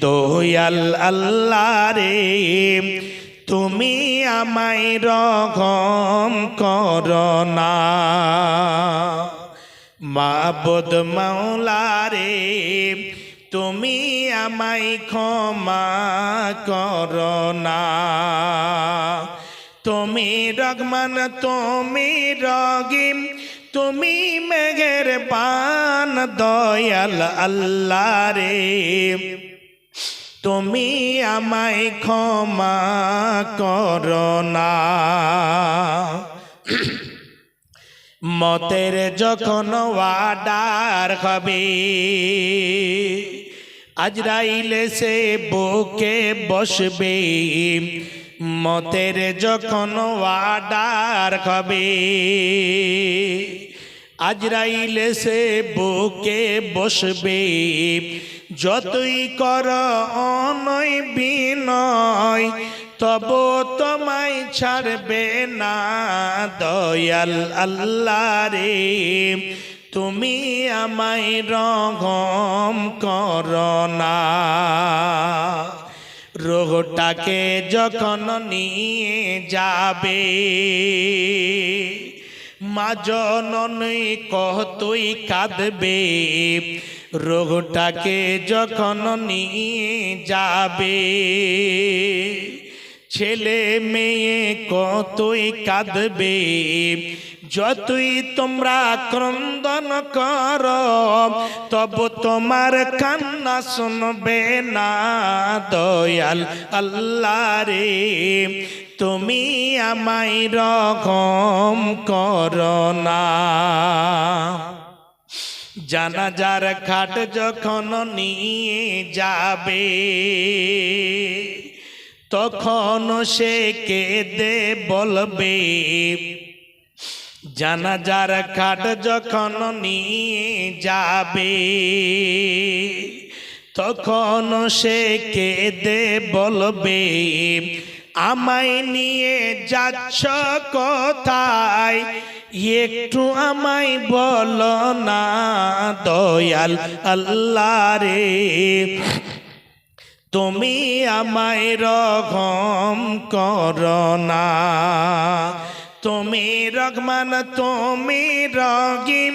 দয়াল আল্লাহ রে তুমি আমায় রহম করো না। মাবুদ মাওলা রে তুমি আমায় ক্ষমা করো না। তুমি রহমান তুমি রহিম তুমি মেহেরবান দয়াল আল্লাহ রে তুমি আমায় ক্ষমা করো না। মতের যখন ওয়াদার হবে আজরাইল সে বুকে বসবে। মতের যখন ওয়াদার হবে আজরাইল সে বুকে বসবে। যতই কর অনয় বিনয় তবু তোমায় ছাড়বে না দয়াল আল্লাহ রে তুমি আমায় রহম করো না। রোগটাকে যখন নিয়ে যাবে মা জননী কতই কাঁদবে। রোগটাকে যখন নিয়ে যাবে ছেলে মেয়ে কতই কাঁদবে। যতই তোমরা ক্রন্দন করো তবু তোমার কান্না শুনবে না দয়াল আল্লাহ রে তুমি আমায় রহম করো না। জানাজার খাট যখন নিয়ে যাবে তখন সে কেঁদে বলবে। জানাজার খাট যখন নিয়ে যাবে তখন সে কেঁদে বলবে আমায় নিয়ে যাচ্ছ কোথায় একটু আমায় বলো না দয়াল আল্লাহ রে তুমি আমায় রহম করো না। তুমি রহমান তুমি রহিম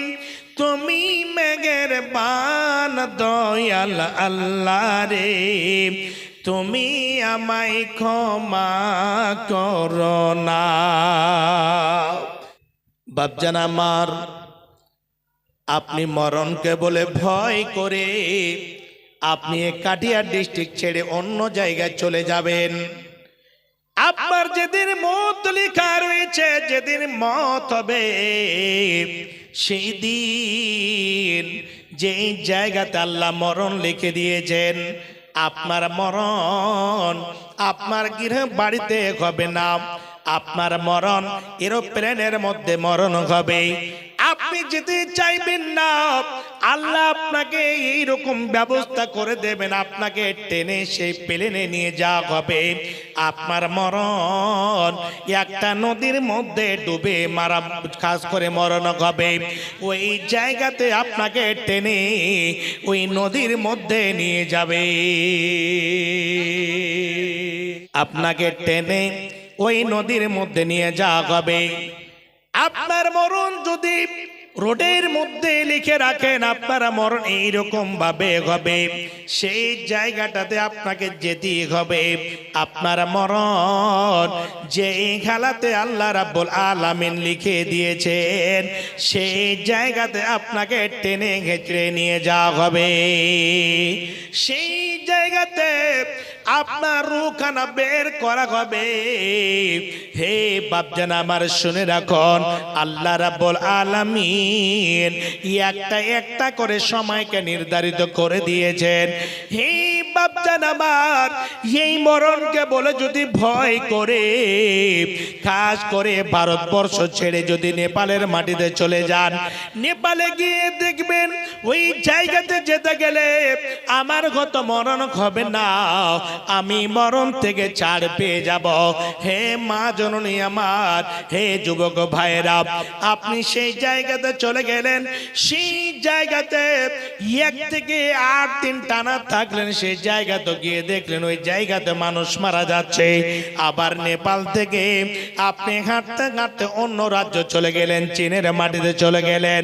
তুমি মেহেরবান দয়াল আল্লাহ রে তুমি আমায় ক্ষমা করো না। বাপজান আমার আপনি মরণকে বলে ভয় করে আপনি কাটিয়ার ডিস্ট্রিক্ট ছেড়ে অন্য জায়গায় চলে যাবেন। আপনার যেদিন মত লেখা রয়েছে যেদিন মত হবে সেই দিন যেই জায়গাতে আল্লাহ মরণ লিখে দিয়েছেন আপনার মরণ আপনার গৃহ বাড়িতে হবে না। আপনার মরণ এরোপ্লেনের মধ্যে মরণ হবে। আপনি যেতে চাইবেন না আল্লাহ আপনাকে এইরকম ব্যবস্থা করে দেবেন আপনাকে টেনে সেই প্লেনে নিয়ে যাওয়া হবে। আপনার মরণ একটা নদীর মধ্যে ডুবে মারা খাস করে মরণ হবে। ওই জায়গাতে আপনাকে টেনে ওই নদীর মধ্যে নিয়ে যাবে। আপনাকে টেনে ওই নদীর মধ্যে নিয়ে যাওয়া হবে। আপনার মরণ যদি রোডের মধ্যে লিখে রাখেন আপনার মরণ এইরকম ভাবে হবে সেই জায়গাটাতে আপনাকে যেতে হবে। আপনার মরণ যে খেলাতে আল্লাহ রাব্বুল আলামিন লিখে দিয়েছেন সেই জায়গাতে আপনাকে টেনে ঘেঁচড়ে নিয়ে যাওয়া হবে। সেই জায়গাতে আপনার রূহখানা বের করা হবে। হে বাপজান আমার শুনে রাখুন আল্লাহ রাব্বুল আলামিন একটা একটা করে সময়কে নির্ধারিত করে দিয়েছেন। হে বাপজান আমার এই মরণকে বলে যদি ভয় করে খাস করে ভারতবর্ষ ছেড়ে যদি নেপালের মাটিতে চলে যান নেপালে গিয়ে দেখবেন ওই জায়গাতে যেতে গেলে আমার গত মরণ হবে না আমি মরণ থেকে ছাড় পেয়ে যাব। হে মা জননী আমার হে যুবক ভাইরা আপনি সেই জায়গাতে চলে গেলেন সেই জায়গাতে 1 থেকে 8 দিন টানা থাকলেন। সে সেই জায়গাতে গিয়ে দেখলেন ওই জায়গাতে মানুষ মারা যাচ্ছে। আবার নেপাল থেকে আপনি হাঁটতে হাঁটতে অন্য রাজ্য চলে গেলেন, চীনের মাটিতে চলে গেলেন।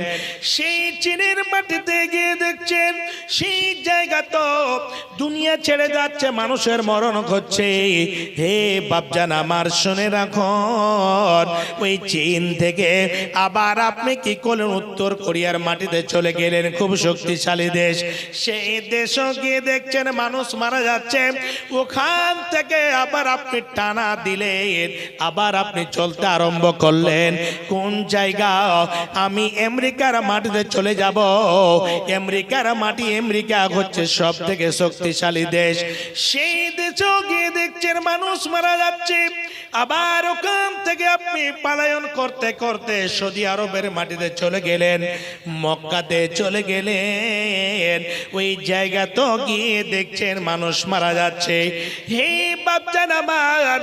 সেই চীনের মাটিতে গিয়ে দেখছেন সেই জায়গা তো দুনিয়া ছেড়ে যাচ্ছে, মানুষের মরণ হচ্ছে। হে বাপজান আমার শুনে রাখুন, ওই চীন থেকে আবার আপনি কি করলেন, উত্তর কোরিয়ার মাটিতে চলে গেলেন, খুব শক্তিশালী দেশ। সেই দেশও গিয়ে দেখছেন মানুষ মারা যাচ্ছে। ওখান থেকে আবার আপনি টানা দিলেন, আবার আপনি চলতে আরম্ভ করলেন। কোন জায়গা? আমি আমেরিকার মাটিতে চলে যাব। আমেরিকার মাটি, আমেরিকা হচ্ছে সব থেকে শক্তিশালী দেশ। সেই দেশেও গিয়ে দেখছেন মানুষ মারা যাচ্ছে। আবার ওখান থেকে আপনি পলায়ন করতে করতে সৌদি আরবের মাটিতে চলে গেলেন, মক্কাতে চলে গেলেন। ওই জায়গা তো গিয়ে দেখছেন মানুষ মারা যাচ্ছে। হে বাপজান আমার,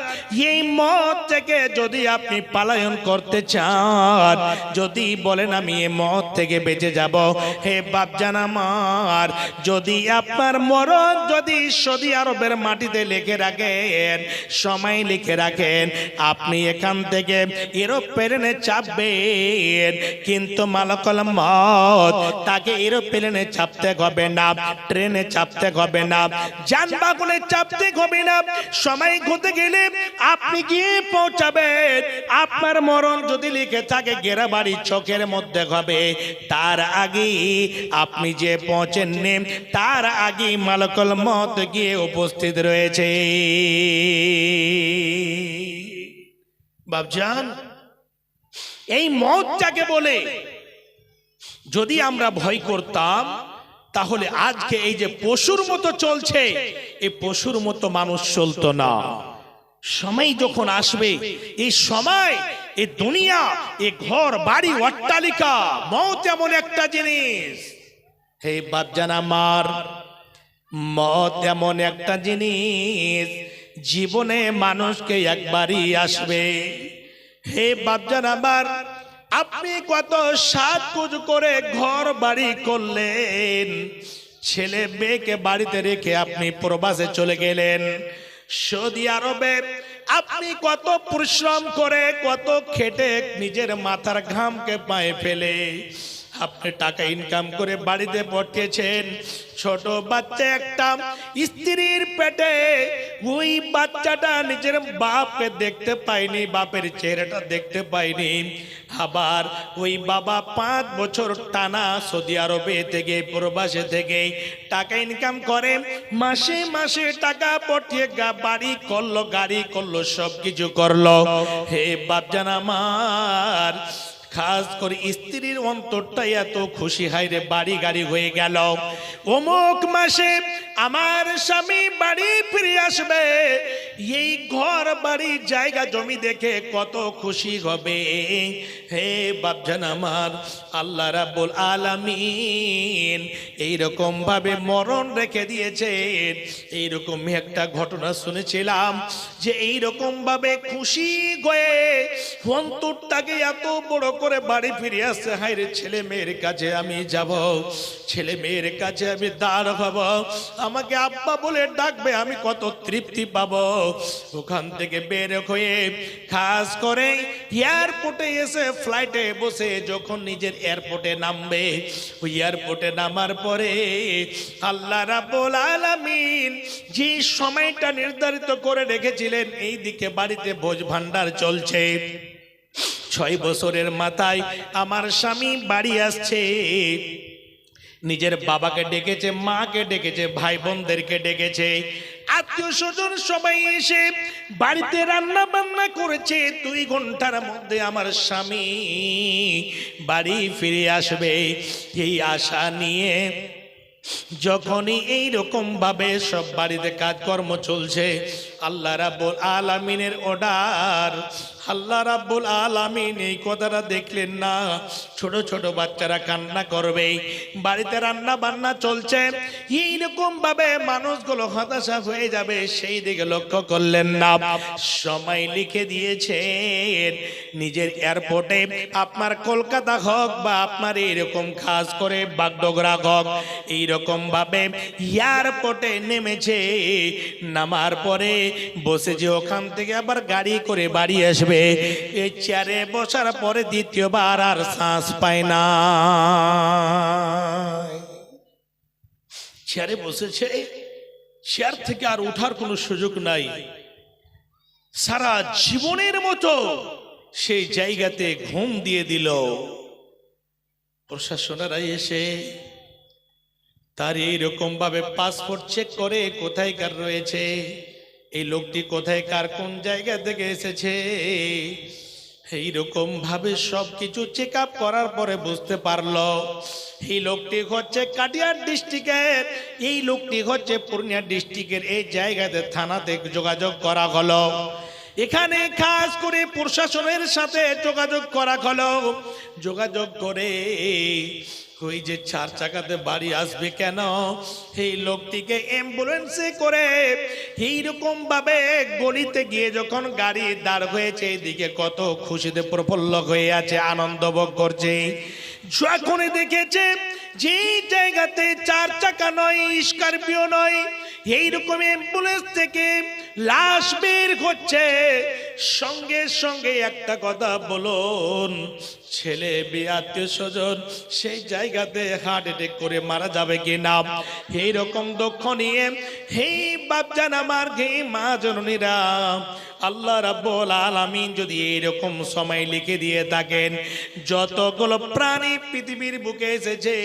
এই মত থেকে যদি আপনি পলায়ন করতে চান, যদি বলেন আমি এই মত থেকে বেঁচে যাব, হে বাপজান আমার, যদি আপনার মরণ যদি সৌদি আরবের মাটিতে লিখে রাখেন, সময় লিখে রাখেন, আপনি এখান থেকে এরোপ্লেনে চাপবেন, কিন্তু মালাকুল মউত তাকে এরোপ্লেনে চাপতে হবে না, ট্রেনে চাপতে হবে না, যানবাহনে চাপতে হবে না। সময় ঘটে গেলে আপনি গিয়ে পৌঁছাবেন। আপনার মরণ যদি লিখে থাকে গেরাবাড়ি চোখের মধ্যে হবে, তার আগে আপনি যে পৌঁছেননি তার আগে মালাকুল মউত গিয়ে উপস্থিত রয়েছে। বাপজান, এই মওতটাকে বলে যদি আমরা ভয় করতাম, তাহলে আজকে এই যে পশুর মতো চলছে, এই পশুর মতো মানুষ চলতো না। সময় যখন আসবে, এই সময়, এই দুনিয়া, এই ঘর বাড়ি অট্টালিকা, মওত এমন একটা জিনিস। হে বাপজান আমার, মওত এমন একটা জিনিস, জীবনে মানুষকে একবারই আসবে। হে বাপজান আমার, আপনি কত সাজগুজ করে ঘর বাড়ি করলেন, ছেলে মেয়েকে বাড়িতে রেখে আপনি প্রবাসে চলে গেলেন। সৌদি আরবে আপনি কত পরিশ্রম করে, কত খেটে নিজের মাথার ঘামকে পায়ে ফেলে আপনি টাকা ইনকাম করে বাড়িতে পাঠিয়েছেন। ছোট বাচ্চা একটা স্ত্রীর পেটে, ওই বাচ্চাটা নিজের বাপকে দেখতে পায়নি, বাপের চেহারাটা দেখতে পায়নি। আবার ওই বাবা 5 বছর টানা সৌদি আরবে থেকে, প্রবাসে থেকে টাকা ইনকাম করে, মাসে মাসে টাকা পাঠিয়ে বাড়ি করলো, গাড়ি করলো, সবকিছু করলো। হে বাপজান আমার, খাস করে স্ত্রীর অন্তরটা এত খুশি, হায়রে বাড়ি গাড়ি হয়ে গেল, অমুক মাসে আমার স্বামী বাড়ি ফিরে আসবে, এই ঘর বাড়ি জায়গা জমি দেখে কত খুশি হবে। হে বাপজান আমার, আল্লাহ রাব্বুল আলামিন এইরকম ভাবে মরণ রেখে দিয়েছেন। এইরকম একটা ঘটনা শুনেছিলাম যে এইরকম ভাবে খুশি হয়ে অন্তরটাকে এত বড় করে বাড়ি ফিরে আসছে, হায়রে ছেলে মেয়ের কাছে আমি যাব, ছেলে মেয়ের কাছে আমি দাঁড় হব, আমাকে আব্বা বলে ডাকবে, আমি কত তৃপ্তি পাবো। ওখান থেকে বের হয়ে খাস করে এয়ারপোর্টে এসে ফ্লাইটে বসে যখন নিজের এয়ারপোর্টে নামবে, ওই এয়ারপোর্টে নামার পরে আল্লাহ রাব্বুল আলামিন যে সময়টা নির্ধারিত করে রেখেছিলেন, এই দিকে বাড়িতে ভোজ ভান্ডার চলছে। 6 বছরের মাথায় আমার স্বামী বাড়ি আসছে, নিজের বাবাকে ডেকেছে, মাকে ডেকেছে, ভাই বোনদেরকে ডেকেছে, আত্মীয় স্বজন সবাই এসে বাড়িতে রান্না বান্না করেছে। 2 ঘন্টার মধ্যে আমার স্বামী বাড়ি ফিরে আসবে, এই আশা নিয়ে যখনই এইরকম ভাবে সব বাড়িতে কাজকর্ম চলছে, আল্লাহ রাব্বুল আলামিনের অর্ডার, আল্লাহ রাব্বুল আলামিন এই কথাটা দেখলেন না, ছোট ছোট বাচ্চারা কান্না করবে, বাড়িতে রান্না বান্না চলছে, এইরকম ভাবে মানুষগুলো হতাশা হয়ে যাবে, সেই দিকে লক্ষ্য করলেন না। সময় লিখে দিয়েছেন নিজের এয়ারপোর্টে, আপনার কলকাতা হোক বা আপনার এইরকম খাস করে বাগডোগরা হোক, এই এইরকম ভাবে এয়ারপোর্টে নেমেছে, নামার পরে বসে যে ওখান থেকে আবার গাড়ি করে বাড়ি আসবে, এই চেয়ারে বসার পরে দ্বিতীয়বার আর শ্বাস পায় না। চেয়ারে বসেছে, চেয়ার থেকে আর ওঠার কোনো সুযোগ নাই। সারা জীবনের মতো সেই জায়গাতে ঘুম দিয়ে দিল। প্রশাসনেরা এসে তার এইরকম ভাবে পাসপোর্ট চেক করে কোথায়কার রয়েছে, এই লোকটি কোথায়কার কোন জায়গা থেকে এসেছে, এইরকম ভাবে সবকিছু চেক আপ করার পরে বুঝতে পারলো এই লোকটি হচ্ছে কাটিয়ার ডিস্ট্রিক্টের, এই লোকটি হচ্ছে পূর্ণিয়া ডিস্ট্রিক্টের। এই জায়গাতে থানাতে যোগাযোগ করা হলো, এখানে খাস করে প্রশাসনের সাথে যোগাযোগ করা হলো। যোগাযোগ করে ওই যে 4 চাকাতে বাড়ি আসবে কেন, এই লোকটিকে অ্যাম্বুলেন্সে করে এইরকম ভাবে গলিতে গিয়ে যখন গাড়ি দাঁড় হয়েছে, এদিকে কত খুশিতে প্রফুল্ল হয়ে আছে, আনন্দ ভোগ করছে। যখনই দেখেছে যে জায়গাতে 4 চাকা নয়, স্করপিও নয়, এইরকম অ্যাম্বুলেন্স থেকে লাশ বের হচ্ছে, সঙ্গে সঙ্গে একটা কথা বলুন, ছেলে বিয়ে আত্মীয় স্বজন সেই জায়গাতে হার্ট অ্যাটাক করে মারা যাবে কিনা, এইরকম দুঃখ নিয়ে হেই বাপজান আমার, হে মা জননীরা, আল্লাহ রাব্বুল আলামিন যদি এরকম সময় লিখে দিয়ে থাকেন, যতগুলো প্রাণী পৃথিবীর বুকে এসেছে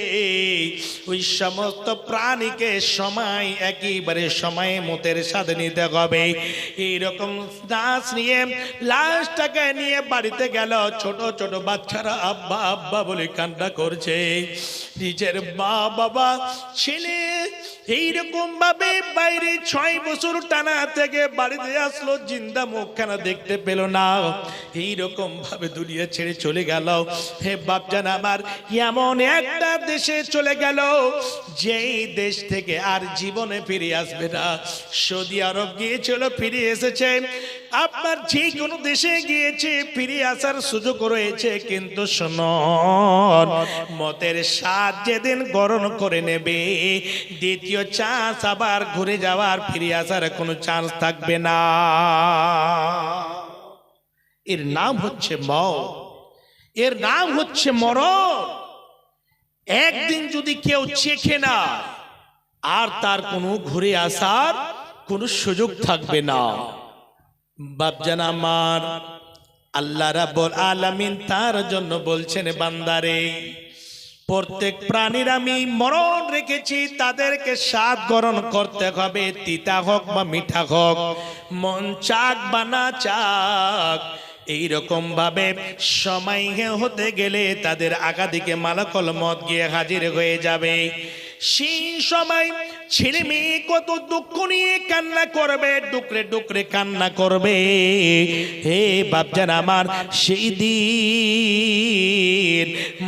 ওই সমস্ত প্রাণীকে সময় একেবারে সময়ে মতের সাথে নিতে হবে। এইরকম দাস নিয়ে লাশটাকে নিয়ে বাড়িতে গেল, ছোট ছোট বাচ্চারা আব্বা আব্বা বলে কান্না করছে। নিজের মা বাবা ছেলে এইরকম ভাবে বাইরে 6 বছর টানা থেকে বাড়িতে আসলো, জিন্দা মুখখানা দেখতে পেল না, এইরকম ভাবে দুনিয়া ছেড়ে চলে গেল। হে বাপজান আমার, এমন একটা দেশে চলে গেল যেই দেশ থেকে আর জীবনে ফিরে আসবে না। সৌদি আরব গিয়েছিল, ফিরে এসেছে। আপনার যে কোনো দেশে গিয়েছে ফিরে আসার সুযোগ রয়েছে, কিন্তু শুনুন, মতের স্বাদ যেদিন গ্রহণ করে নেবে, দ্বিতীয় চান্স আবার ঘুরে যাওয়ার ফিরে আসার কোনো চান্স থাকবে না। এর নাম হচ্ছে মওত, এর নাম হচ্ছে মরণ। একদিন যদি কেউ চেখে না, আর তার কোনো ঘুরে আসার কোনো সুযোগ থাকবে না। বাপজান আমার, আল্লাহ রাব্বুল আলামিন তার জন্য বলছেন, বান্দারে, প্রত্যেক প্রাণীর আমি মরণ রেখেছি, তাদেরকে স্বাদ গ্রহণ করতে হবে, তিতা হোক বা মিঠা হোক, মন চাক বা না চাক। এইরকম ভাবে সময় হতে গেলে তাদের আগাদিকে মালাকুল মউত গিয়ে হাজির হয়ে যাবে। সেই সময় ছেলে মেয়ে কত দুঃখ নিয়ে কান্না করবে, ডুকরে ডুকরে কান্না করবে। হে বাপজান আমার, সেই দিন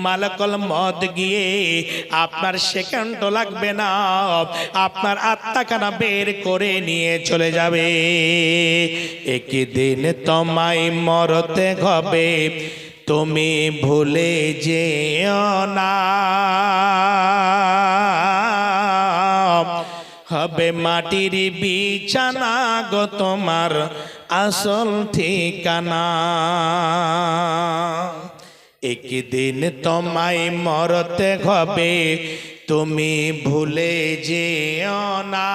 মালাকুল মউত গিয়ে আপনার সেকেন্ড লাগবে না, আপনার আত্মাখানা বের করে নিয়ে চলে যাবে। একদিন তোমায় মরতে হবে, তুমি ভুলে যেও না, হবে মাটির বিছানা গো তোমার আসল ঠিকানা। একদিন তোমায় মরতে হবে, তুমি ভুলে যেও না,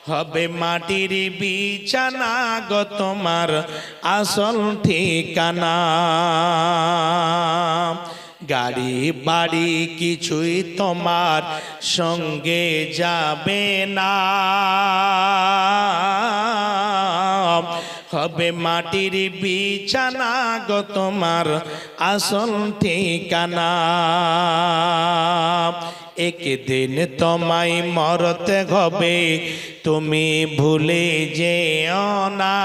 হবে মাটির বিছানা গো তোমার আসল ঠিকানা। গাড়ি বাড়ি কিছুই তোমার সঙ্গে যাবে না, হবে মাটির বিছানা গো তোমার আসল ঠিকানা। একদিন তোমায় মরতে হবে, তুমি ভুলে যেও না,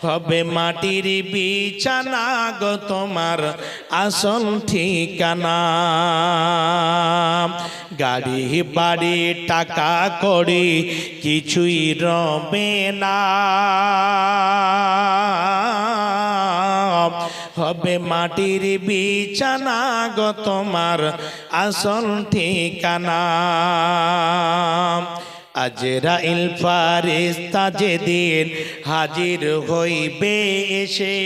হবে মাটির বিছানা গো তোমার আসল ঠিকানা। গাড়ি বাড়ি টাকা কড়ি কিছুই রবে না, হবে মাটির বিছানা গো তোমার আসল ঠিকানা। আজরাইল ফারিস্তা যেদিন হাজির হইবে এসে,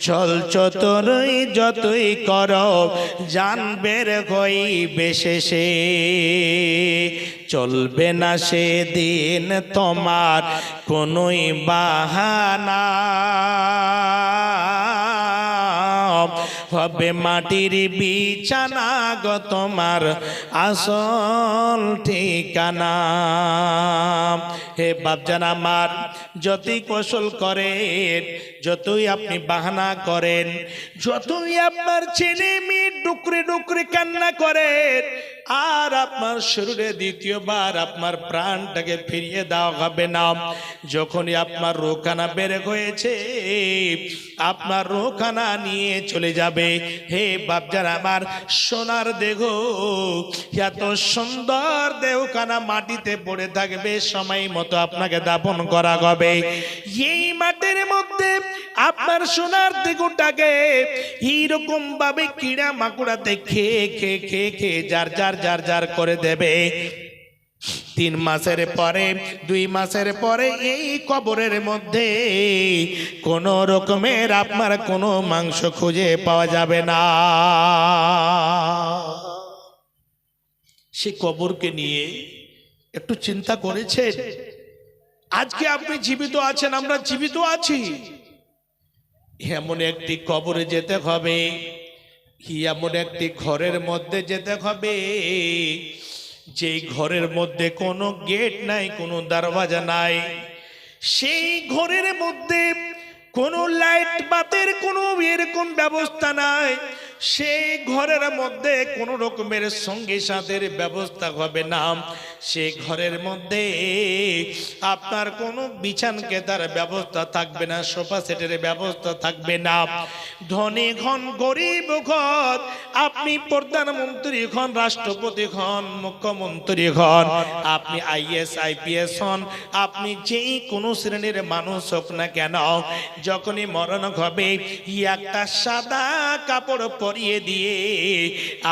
চল চতুরই যতই করো জানবের হইবে শেষে। চলবে না সেদিন তোমার কোনোই বাহানা, হবে মাটির বিছানা গো তোমার আসল ঠিকানা। হে বাপজান আমার, যতই কৌশল করেন, যতই আপনি বাহানা করেন, যতই আপনার ছেলে মেয়ে ডুকরে ডুকরে কান্না করেন, আর আপনার শরীরে দ্বিতীয়বার আপনার প্রাণটাকে ফিরিয়ে দেওয়া হবে না। যখনই আপনার রোখানা বের হয়েছে, আপনার রোখানা নিয়ে চলে যাবে। হে বাপজান আমার, সোনার দেহ, এত সুন্দর দেহখানা মাটিতে পড়ে থাকবে, সময় মতো আপনাকে দাফন করা হবে। এই মাটির মধ্যে আপনার সোনার দেহটাকে এইরকম ভাবে কিড়া মাকুড়াতে খেয়ে খেয়ে খেয়ে খেয়ে যার যার যার যার করে দেবে। 3 মাসের পরে, 2 মাসের পরে এই কবরের মধ্যে কোন রকমের আপনার কোনো মাংস খুঁজে পাওয়া যাবে না। সে কবরকে নিয়ে একটু চিন্তা করেছেন? আজকে আপনি জীবিত আছেন, আমরা জীবিত আছি, এমন একটি কবরে যেতে হবে, এমন একটি ঘরের মধ্যে যেতে হবে, যেই ঘরের মধ্যে কোনো গেট নাই, কোনো দরওয়াজা নাই, সেই ঘরের মধ্যে কোনো লাইট বাতের কোনো এরকম ব্যবস্থা নাই, সেই ঘরের মধ্যে কোনো রকমের সঙ্গী সাথের ব্যবস্থা হবে না, সেই ঘরের মধ্যে আপনার কোনো বিছান কেদার ব্যবস্থা থাকবে না, সোফা সেটের ব্যবস্থা থাকবে না। ধনী হন, গরিব হন, আপনি প্রধানমন্ত্রী হন, রাষ্ট্রপতি হন, মুখ্যমন্ত্রী হন, আপনি IAS IPS হন, আপনি যেই কোনো শ্রেণীর মানুষ হোক না কেন, যখনই মরণ হবে একটা সাদা কাপড় পরিয়ে দিয়ে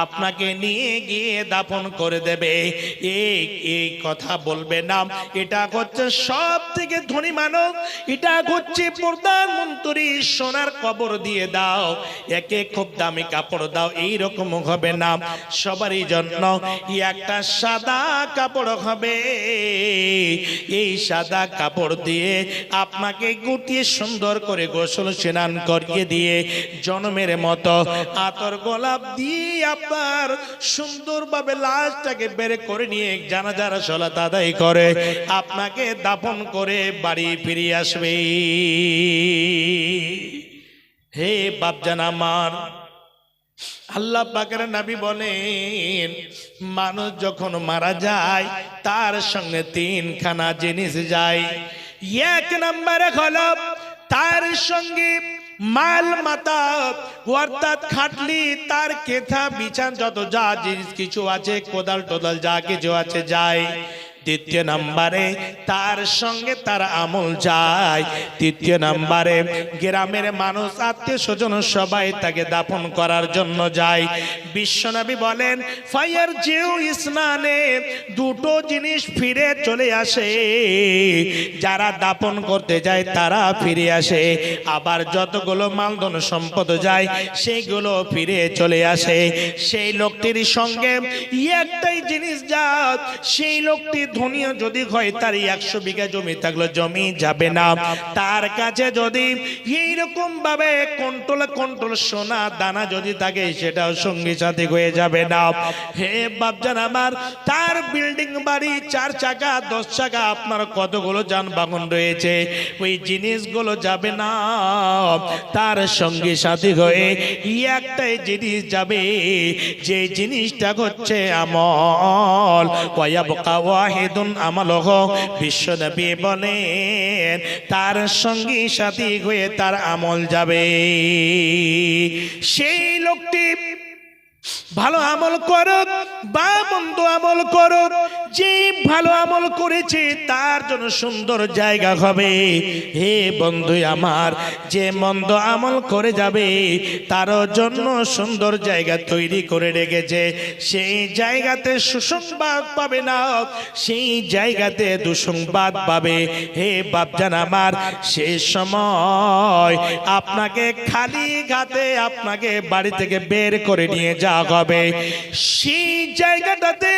আপনাকে নিয়ে গিয়ে দাফন করে দেবে। এই কথা বলবে না, এটা হচ্ছে সব থেকে ধনী মানব, এটা হচ্ছে প্রধানমন্ত্রী, সোনার কবর দিয়ে দাও, একে খুব দামি কাপড় দাও, এইরকম হবে না। সবারই জন্য একটা সাদা কাপড় হবে, এই সাদা কাপড় দিয়ে আপনাকে গুটিয়ে সুন্দর করে গোসল স্নান করিয়ে দিয়ে জন্মের মতো আতর গোলাপ দিয়ে আপনার সুন্দরভাবে লাশটাকে বের করে নিয়ে জানাজার সালাত আদায় করে আপনাকে দাফন করে বাড়ি ফিরে আসবে। হে বাপজান আমার, আল্লাহ পাকের নবী বলেন, মানুষ যখন মারা যায় তার সঙ্গে 3খানা জিনিস যায়। 1 নম্বরে হলো তার সঙ্গে মাল মাতা, অর্থাৎ খাটলি, তার কেথা বিছান যত যা জিনিস কিছু আছে, কোদাল টোদাল যা কিছু আছে যায়। 3 নম্বরে তার সঙ্গে তার আমল যায়। 3 নম্বরে গ্রামের মানুষ, আত্মীয় স্বজন সবাই তাকে দাফন করার জন্য যায়। বিশ্বনবী বলেন, ফায়ার জিউ ইসনানে, 2টো জিনিস ফিরে চলে আসে, যারা দাফন করতে যায় তারা ফিরে আসে, আবার যতগুলো মালধন সম্পদ যায় সেইগুলো ফিরে চলে আসে। সেই লোকটির সঙ্গে একটাই জিনিস যায়, সেই লোকটি ধনীও যদি হয়, তার 100 বিঘা জমি থাকলে জমি যাবে না, তার কাছে যদি এইরকম ভাবে কন্ট্রোল সোনা দানা যদি থাকে সেটাও সঙ্গী সাথী হয়ে যাবে না। হে বাপজান আমার, তার বিল্ডিং বাড়ি, 4 চাকা 10 চাকা আপনার কতগুলো যানবাহন রয়েছে, ওই জিনিসগুলো যাবে না, তার সঙ্গী সাথী হয়ে একটাই জিনিস যাবে, যে জিনিসটা হচ্ছে আমল। ওয়ায়াবকা ওয়াহিদুন আমালহ, বিশ্বনবী বলেন তার সঙ্গী সাথী হয়ে তার আমল যাবে। সেই লোকটি ভালো আমল করো বা মন্দ আমল করো, যে ভালো আমল করেছে তার জন্য সুন্দর জায়গা হবে। হে বন্ধু আমার, যে মন্দ আমল করে যাবে তার জন্য সুন্দর জায়গা তৈরি করে রেখেছে, সেই জায়গাতে সুসংবাদ পাবে না, সেই জায়গাতে দুঃসংবাদ পাবে। হে বাপজান আমার, সেই সময় আপনাকে খালি হাতে আপনাকে বাড়ি থেকে বের করে নিয়ে যাওয়া হবে। সেই জায়গাটাতে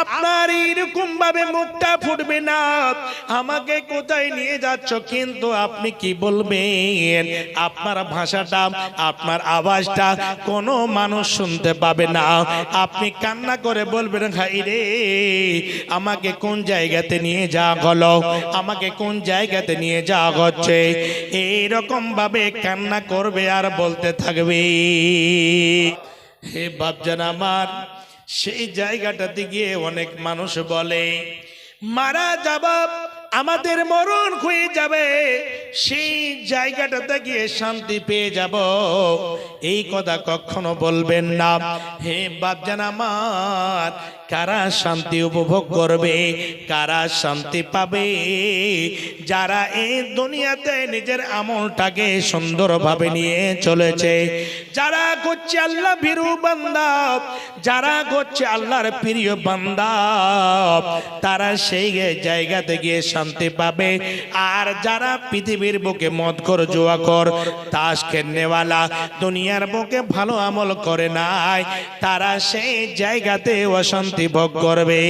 আপনার এরকম ভাবে মুখটা ফুটবে না, আমাকে কোথায় নিয়ে যাচ্ছ, কিন্তু আপনি কি বলবেন আপনার ভাষাটা, আপনার আওয়াজটা কোনো মানুষ শুনতে পাবে না। আপনি কান্না করে বলবেন, ভাই রে আমাকে কোন জায়গাতে নিয়ে যাওয়া হলো, আমাকে কোন জায়গাতে নিয়ে যাওয়া হচ্ছে। এইরকম ভাবে কান্না করবে আর বলতে থাকবে। হে বাপজান আমার, সেই জায়গাটাতে গিয়ে অনেক মানুষ বলে মারা যাব, আমাদের মরণ হয়ে যাবে, সেই জায়গাটাতে গিয়ে শান্তি পেয়ে যাব। এই কথা কখনো বলবেন না। হে বাপজান আমার, কারা শান্তি উপভোগ করবে, কারা শান্তি পাবে? যারা এই দুনিয়াতে নিজের আমলটাকে সুন্দরভাবে নিয়ে চলেছে, যারা করছে আল্লাহ ভীরু বান্দা, যারা করছে আল্লাহর প্রিয় বান্দা, তারা সেই জায়গাতে গিয়ে শান্তি পাবে। আর যারা পৃথিবীর বুকে মদখোর, জুয়াখোর, তাস খেলনেওয়ালা, দুনিয়ার বুকে ভালো আমল করে নাই, তারা সেই জায়গাতে অশান্তি ভোগ করবে।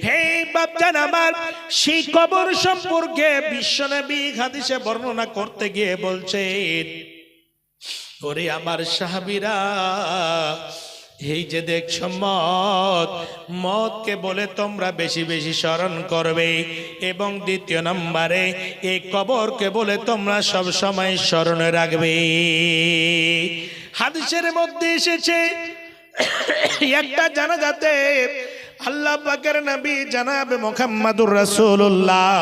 হে বাপজান আমার, সেই কবর সম্পর্কে বিশ্বনবী হাদিসে বর্ণনা করতে গিয়ে বলছেন, ওরে আমার সাহাবীরা, এই যে দেখছো মদ, মদকে বলে তোমরা বেশি বেশি স্মরণ করবে, এবং দ্বিতীয় নম্বরে এই কবরকে বলে তোমরা সব সময় স্মরণে রাখবে। হাদিসের মধ্যে এসেছে একটা জানাজাতে আল্লাহ পাকের নবী জনাবে মুহাম্মদুর রাসূলুল্লাহ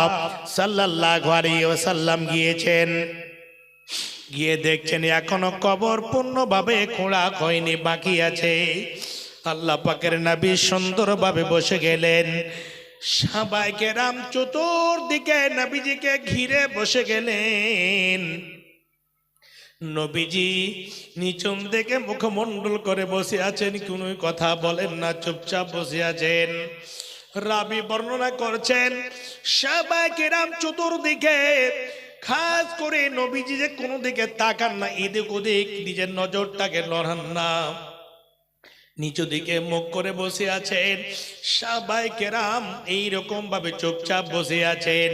সাল্লাল্লাহু আলাইহি ওয়াসাল্লাম গিয়েছেন। গিয়ে দেখছেন এখনো কবর পূর্ণভাবে খোঁড়া হয়নি, বাকি আছে। আল্লাহ পাকের নবী সুন্দরভাবে বসে গেলেন। সাহাবায়ে কেরাম চতুর্দিকে নবীজিকে ঘিরে বসে গেলেন। নবীজি নিচুম দেখে মুখমণ্ডল করে বসে আছেন, কোনো কথা বলেন না, চুপচাপ বসে আছেন। রাবি বর্ণনা করছেন সাহাবায়ে কেরাম চতুর্দিকে, খাস করে নবীজি যে কোনো দিকে তাকান না, এদিক ওদিক নিজের নজরটাকে লড়ান না, নিচু দিকে মুখ করে বসে আছেন। সাহাবায়ে কেরাম এইরকম ভাবে চুপচাপ বসে আছেন,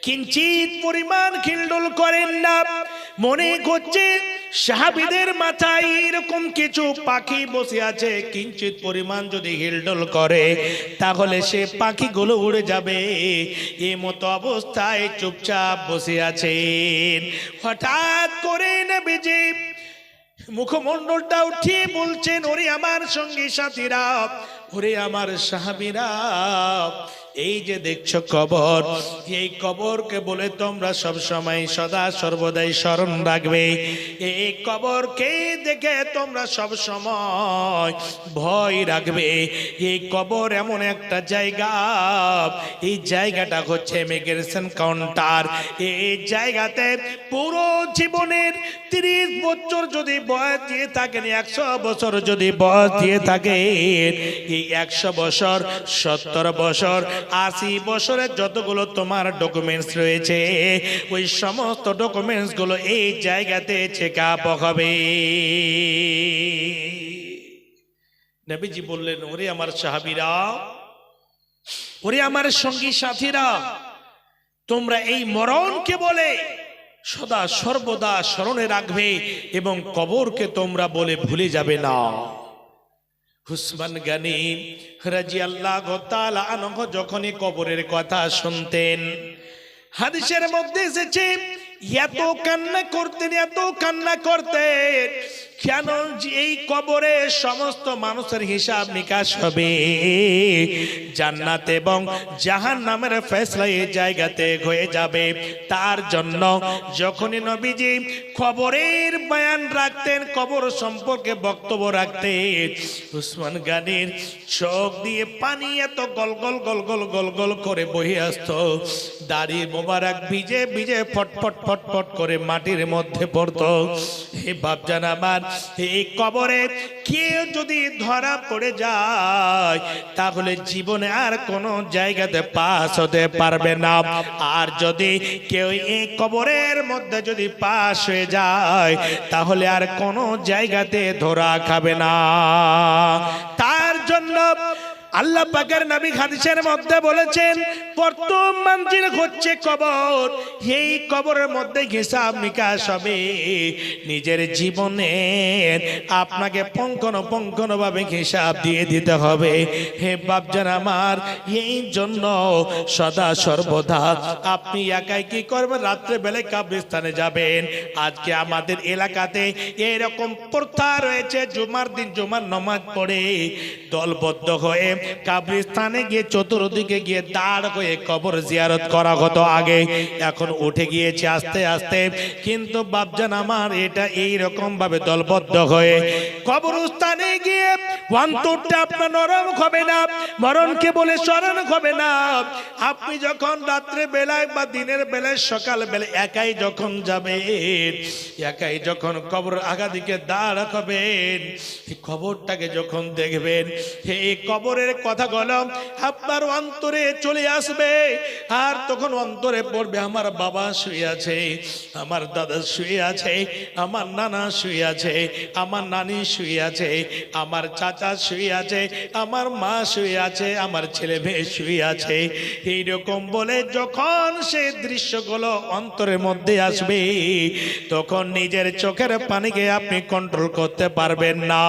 কিঞ্চিত পরিমাণ খিলডোল করেন না। মনে করছে সাহাবীদের মাথায় এরকম কিছু পাখি বসে আছে, কিঞ্চিত পরিমাণ যদি হিলডোল করে তাহলে সে পাখিগুলো উড়ে যাবে। এই মতো অবস্থায় চুপচাপ বসে আছেন। হঠাৎ করে নবীজি মুখমণ্ডলটা উঠিয়ে বলছেন, ওরে আমার সঙ্গী সাথীরা, ওরে আমার সাহাবীরা, এই যে দেখছো কবর, এই কবরকে বলে তোমরা সব সময় সদা সর্বদাই স্মরণ রাখবে। এই কবরকে দেখে তোমরা সব সময় ভয় রাখবে। এই কবর এমন একটা জায়গা, এই জায়গাটা হচ্ছে ইমিগ্রেশন কাউন্টার। এই জায়গাতে পুরো জীবনের 30 বছর যদি বয়স দিয়ে থাকেন, 100 বছর যদি বয়স দিয়ে থাকেন, এই 100 বছর, 70 বছর, 80 বছরের যতগুলো তোমার ডকুমেন্টস রয়েছে, ওই সমস্ত ডকুমেন্টস গুলো এই জায়গাতে চেক আপ হবে। নবীজি বললেন, ওরে আমার সাহাবীরা, ওরে আমার সঙ্গী সাথীরা, তোমরা এই মরণকে বলে সদা সর্বদা স্মরণে রাখবে এবং কবরকে তোমরা বলে ভুলে যাবে না। উসমান গনি রাদিয়াল্লাহু তাআলা আনহু যখনই কবরের কথা শুনতেন, হাদিসের মধ্যে এসেছে এত কান্না করতেন, এত কান্না করতেন, কেন যে এই কবরে সমস্ত মানুষের হিসাব নিকাশ হবে, জান্নাত এবং জাহান্নামের ফয়সালা এই জায়গাতে হয়ে যাবে। তার জন্য যখনই নবীজি কবরের বয়ান রাখতেন, কবর সম্পর্কে বক্তব্য রাখতেন, উসমান গানির চোখ দিয়ে পানি এত গল গল গল গল গল গল করে বহে আসতো, দাড়ি মোবারক ভিজে ভিজে ফটফট ফটফট করে মাটির মধ্যে পড়তো। হে বাপজান আমার, এই কবরে কেউ যদি ধরা পড়ে যায় তাহলে জীবনে আর কোনো জায়গাতে পাস হতে পারবে না। আর যদি কেউ এই কবরের মধ্যে যদি পাস হয়ে যায় তাহলে আর কোনো জায়গাতে ধরা খাবে না। তার জন্য আল্লাহ পাকের নবী হাদিসের মধ্যে বলেছেন, প্রথম মঞ্জিল হচ্ছে কবর। এই কবরের মধ্যে হিসাব নিকাশ হবে। নিজের জীবনে আপনাকে পঙ্কন ভাবে হিসাব দিয়ে দিতে হবে। হে বাপজান আমার, এই জন্য সদা সর্বদা আপনি একাই কি করবেন, রাত্রে বেলায় কবরস্থানে যাবেন। আজকে আমাদের এলাকাতে এরকম প্রথা রয়েছে, জুমার দিন জুমার নামাজ পড়ে দলবদ্ধ হয়ে কবরস্থানে গিয়ে চতুর্দিকে গিয়ে দাঁড় হয়ে কবর জিয়ারত করা হতো আগে, এখন উঠে গিয়েছে আস্তে আস্তে। কিন্তু বাপজান আমার, এটা এই রকম ভাবে দলবদ্ধ হয়ে কবরস্থানে গিয়ে অন্তরটা আপনার নরম হবে না, মরণকে বলে স্মরণ হবে না। আপনি যখন রাত্রে বেলায় বা দিনের বেলায় সকাল বেলায় একাই যখন যাবেন, একাই যখন কবর আগা দিকে দাঁড় হবেন, কবরটাকে যখন দেখবেন, এই কবরের কথাগুলো আপনার অন্তরে চলে আসবে। আর তখন অন্তরে পড়বে, আমার বাবা শুয়ে আছে, আমার দাদা শুয়ে আছে, আমার নানা শুয়ে আছে, আমার নানি শুয়ে আছে, আমার চাচা শুয়ে আছে, আমার মা শুয়ে আছে, আমার ছেলে মেয়ে শুয়ে আছে। এইরকম বলে যখন সেই দৃশ্যগুলো অন্তরের মধ্যে আসবে, তখন নিজের চোখের পানিকে আপনি কন্ট্রোল করতে পারবেন না।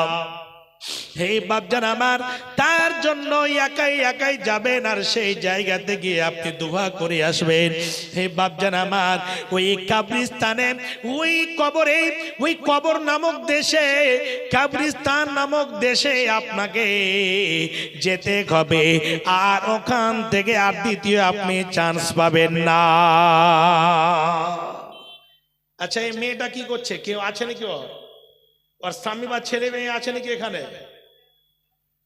হে বাপজান আমার, তার জন্য একাই একাই যাবেন আর সেই জায়গাতে গিয়ে আপনি দোয়া করে আসবেন। হে বাপজান আমার, ওই কবরস্থানে, ওই কবরে, ওই কবর নামক দেশে, কবরস্থান নামক দেশে আপনাকে যেতে হবে। আর ওখান থেকে আর দ্বিতীয় আপনি চান্স পাবেন না। আচ্ছা, এই মেয়েটা কি করছে? কেউ আছে নাকি? ওর স্বামী বা ছেলে মেয়ে আছে নাকি এখানে?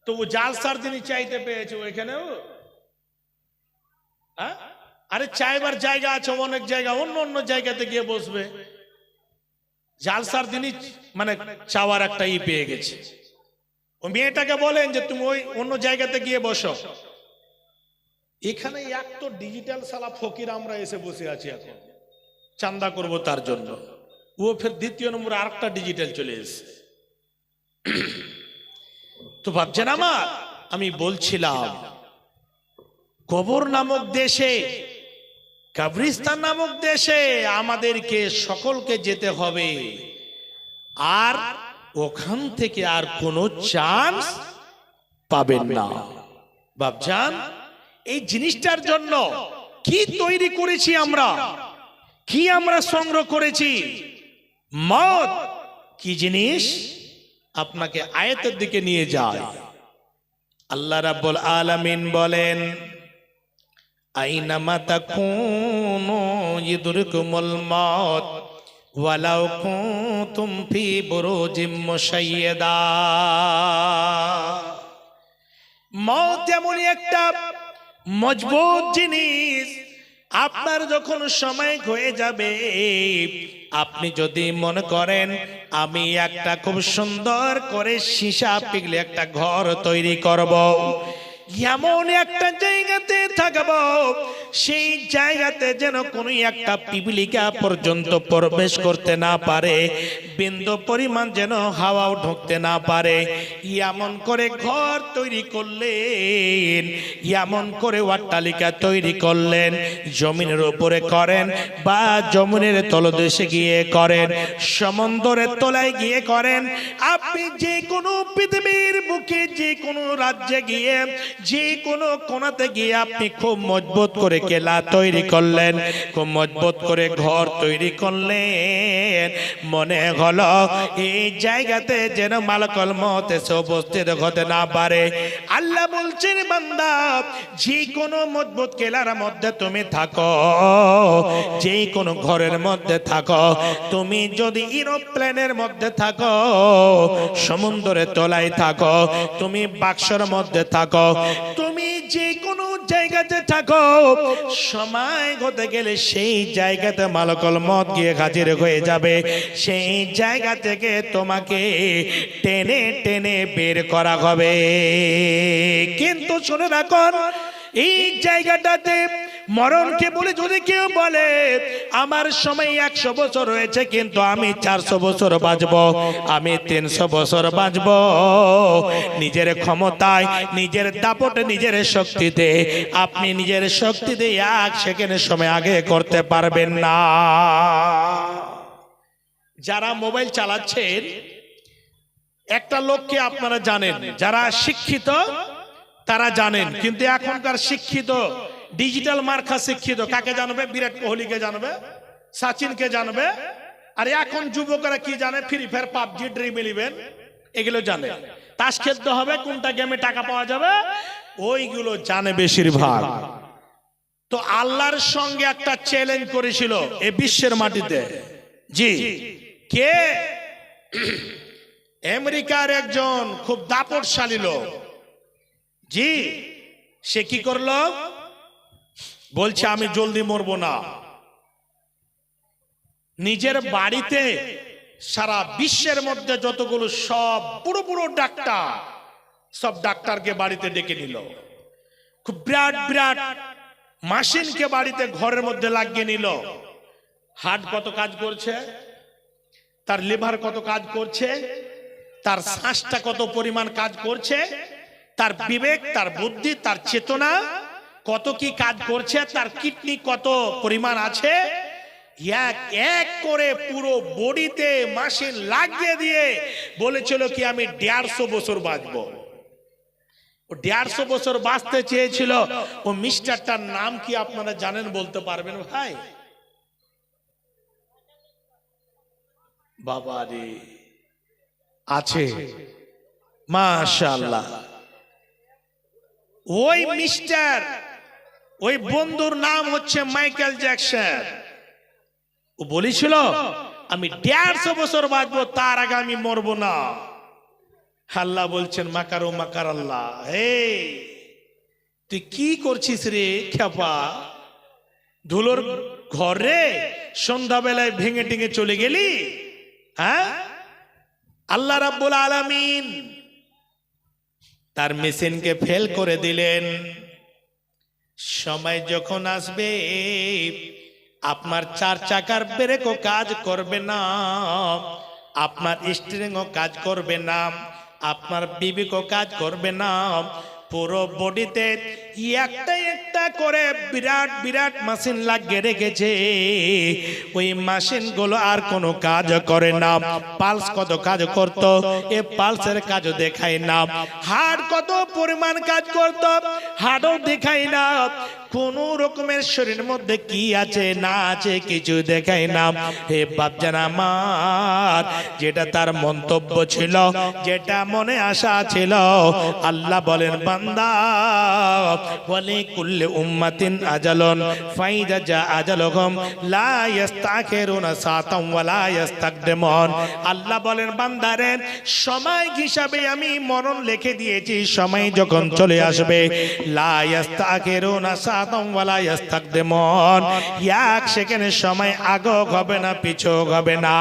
তো ও জালসার দিনই চাইতে পেয়েছে ওইখানেও। আরে চাইবার জায়গা আছে অনেক জায়গা, অন্য অন্য জায়গাতে গিয়ে বসবে। জালসার দিনই মানে চাওয়ার একটা পেয়ে গেছে। ও মেয়েটাকে বলেন যে তুমি ওই অন্য জায়গাতে গিয়ে বসো। এখানে এক তো ডিজিটাল সালা ফকির আমরা এসে বসে আছি, এখন চান্দা করব তার জন্য। ও ফের দ্বিতীয় নম্বরে আরেকটা ডিজিটাল চলে এসেছে। তো ভাবছেন আমার, আমি বলছিলাম কবর নামক দেশে, কবরস্থান নামক দেশে আমাদেরকে সকলকে যেতে হবে। আর ওখান থেকে আর কোনো চান্স পাবেন না। ভাবছেন এই জিনিসটার জন্য কি তৈরি করেছি আমরা, কি আমরা সংগ্রহ করেছি। মত কি জিনিস আপনাকে আয়াতের দিকে নিয়ে যায়। আল্লাহ রাব্বুল আলামিন বলেন, আইনামা তাকুনু ইদরিকুমুল মাউত ওয়ালাউ কুনতুম ফি বুরুজিম মুশাইয়াদা। মত এমনই একটা মজবুত জিনিস, আপনার যখন সময় হয়ে যাবে, আপনি যদি মনে করেন আমি একটা খুব সুন্দর করে সীসা পিঘলে একটা ঘর তৈরি করব, এমন একটা জায়গাতে থাকবো, সেই জায়গাতে যেন কোনো একটা পিপিলিকা পর্যন্ত প্রবেশ করতে না পারে, বিন্দু পরিমাণ যেন হাওয়াও ঢুকতে না পারে, এমন করে ঘর তৈরি করলেন, এমন করে অট্টালিকা তৈরি করলেন। জমিনের উপরে করেন বা জমিনের তলদেশে গিয়ে করেন, সমুদ্রের তলায় গিয়ে করেন, আপনি যে কোনো পৃথিবীর বুকে যে কোনো রাজ্যে গিয়ে, যে কোনো কোণাতে গিয়ে আপনি খুব মজবুত করে কেলা তৈরি করলেন, খুব মজবুত করে ঘর তৈরি করলেন। মনে হলো এই জায়গাতে যেন মালাকুল মউত এসে উপস্থিত হতে না পারে। আল্লাহ বলছেন, বান্দা যে কোনো মজবুত কেলার মধ্যে তুমি থাকো, যে কোনো ঘরের মধ্যে থাকো, তুমি যদি এরোপ্লেনের মধ্যে থাকো, সমুদ্রের তলায় থাকো, তুমি বাক্সের মধ্যে থাকো, তুমি যে কোনো জায়গাতে থাকো, সময় হতে গেলে সেই জায়গাতে মালাকুল মউত গিয়ে হাজির হয়ে যাবে। সেই জায়গা থেকে তোমাকে টেনে টেনে বের করা হবে। কিন্তু শুনে রাখুন, এই জায়গাটাতে মরণকে বলে যদি কেউ বলে আমার সময় 100 বছর হয়েছে কিন্তু আমি 400 বছর বাঁচবো, আমি 300 বছর বাঁচবো, নিজের ক্ষমতায়, নিজের দাপটে, নিজের শক্তিতে, আপনি নিজের শক্তিতে 1 সেকেন্ডের সময় আগে করতে পারবেন না। যারা মোবাইল চালাচ্ছেন, একটা লোককে আপনারা জানেন, যারা শিক্ষিত তারা জানেন, কিন্তু এখনকার শিক্ষিত ডিজিটাল মার্কা শিক্ষিত কাকে জানবে? বিরাট কোহলিকে জানবে, সচিনকে জানবে। আর এখন যুবকরা কি জানে? Free fire, PUBG, dream eleven এগুলো জানে। তাস খেলতে হবে, কোনটা গেমে টাকা পাওয়া যাবে, ওইগুলো জানে বেশিরভাগ। তো আল্লাহর সঙ্গে একটা চ্যালেঞ্জ করেছিল এই বিশ্বের মাটিতে। জি, কে? আমেরিকার একজন খুব দাপটশালী লোক। জি, সে কি করলো? বলছে আমি জলদি মরবো না। নিজের বাড়িতে সারা বিশ্বের মধ্যে যতগুলো সব পুরো পুরো ডাক্তার, সব ডাক্তারকে বাড়িতে ডেকে নিল। খুব বিরাট বিরাট মেশিনকে বাড়িতে ঘরের মধ্যে লাগিয়ে নিল। হার্ট কত কাজ করছে, তার লিভার কত কাজ করছে, তার শ্বাসটা কত পরিমাণ কাজ করছে, তার বিবেক, তার বুদ্ধি, তার চেতনা কত কি কাজ করছে, তার কিডনি কত পরিমাণ আছে, এক এক করে পুরো বডিতে মেশিন লাগিয়ে দিয়ে বলেছিল কি আমি 150 বছর বাঁচবো। ও 150 বছর বাঁচতে চেয়েছিল। ও মিস্টারটার নাম কি আপনারা জানেন? বলতে পারবেন ভাই? বাবা রে, আছে মাশাআল্লাহ। ওই মিস্টার, ওই বন্ধুর নাম হচ্ছে মাইকেল জ্যাকসন। ও বলেছিল আমি 150 বছর বাঁচবো, তার আগে আমি মরবো না। আল্লাহ বলছেন মাকারো মাকার আল্লাহ। হে, তুই কি করছিস রে খেপা? ধুলোর ঘরে সন্ধ্যাবেলায় ভেঙে টেঙে চলে গেলি? হ্যাঁ, আল্লাহ রাব্বুল আলামিন তার মেশিনকে ফেল করে দিলেন। সময় যখন আসবে আপনার 4 চাকার ব্রেকও কাজ করবে না, আপনার স্টিয়ারিংও কাজ করবে না, আপনার বিবেকও কাজ করবে না। পুরো বডিতে একটা একটা করে বিরাট বিরাট মেশিন লাগিয়ে রেখেছে। ওই মেশিন গুলো আর কোনো কাজ করে না। পালস কত কাজ করতো, এ পালসের কাজও দেখায় না। হার্ট কত পরিমাণ কাজ করতো, হার্টও দেখায় না। কোন রকমের শরীরের মধ্যে কি আছে না আছে কিছু দেখায় না। হে বাপজান আমার, যেটা তার মন্তব্য ছিল, যেটা মনে আশা ছিল, আল্লাহ বলেন বান্দা ওয়ালি কুল্লি উম্মাতিন আজালুন ফাইদা জা আজালুহুম লা ইস্তাখিরুনা সাআতাম ওয়া লা ইস্তাকদিমুন। আল্লাহ বলেন বান্দারে সময় হিসাবে আমি মরণ লিখে দিয়েছি। সময় যখন চলে আসবে লা ইস্তাখিরুনা সাআতাম ওয়া লা ইস্তাকদিমুন, 1 সেকেন্ডের সময় আগেও হবে না পিছও হবে না।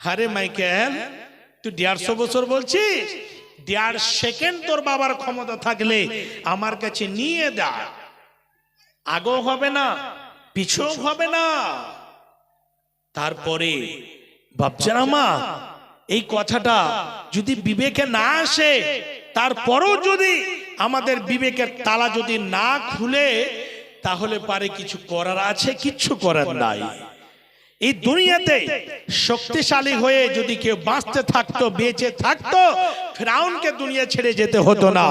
আরে মাইকেল, তুই 150 বছর বলছিস? 1.5 সেকেন্ড তোর বাবার ক্ষমতা থাকলে আমার কাছে নিয়ে দা, আগেও হবে না পিছও হবে না। তারপরে ভাবছেন আমা এই কথাটা যদি বিবেকে না আসে, তারপরেও যদি আমাদের বিবেকের তালা যদি না খুলে, তাহলে পারে কিছু করার আছে, কিচ্ছু করার নাই। এই দুনিয়াতে শক্তিশালী হয়ে যদি কেউ বাঁচতে থাকতো, বেঁচে থাকতো, ফিরাউনকে দুনিয়া ছেড়ে যেতে হতো না।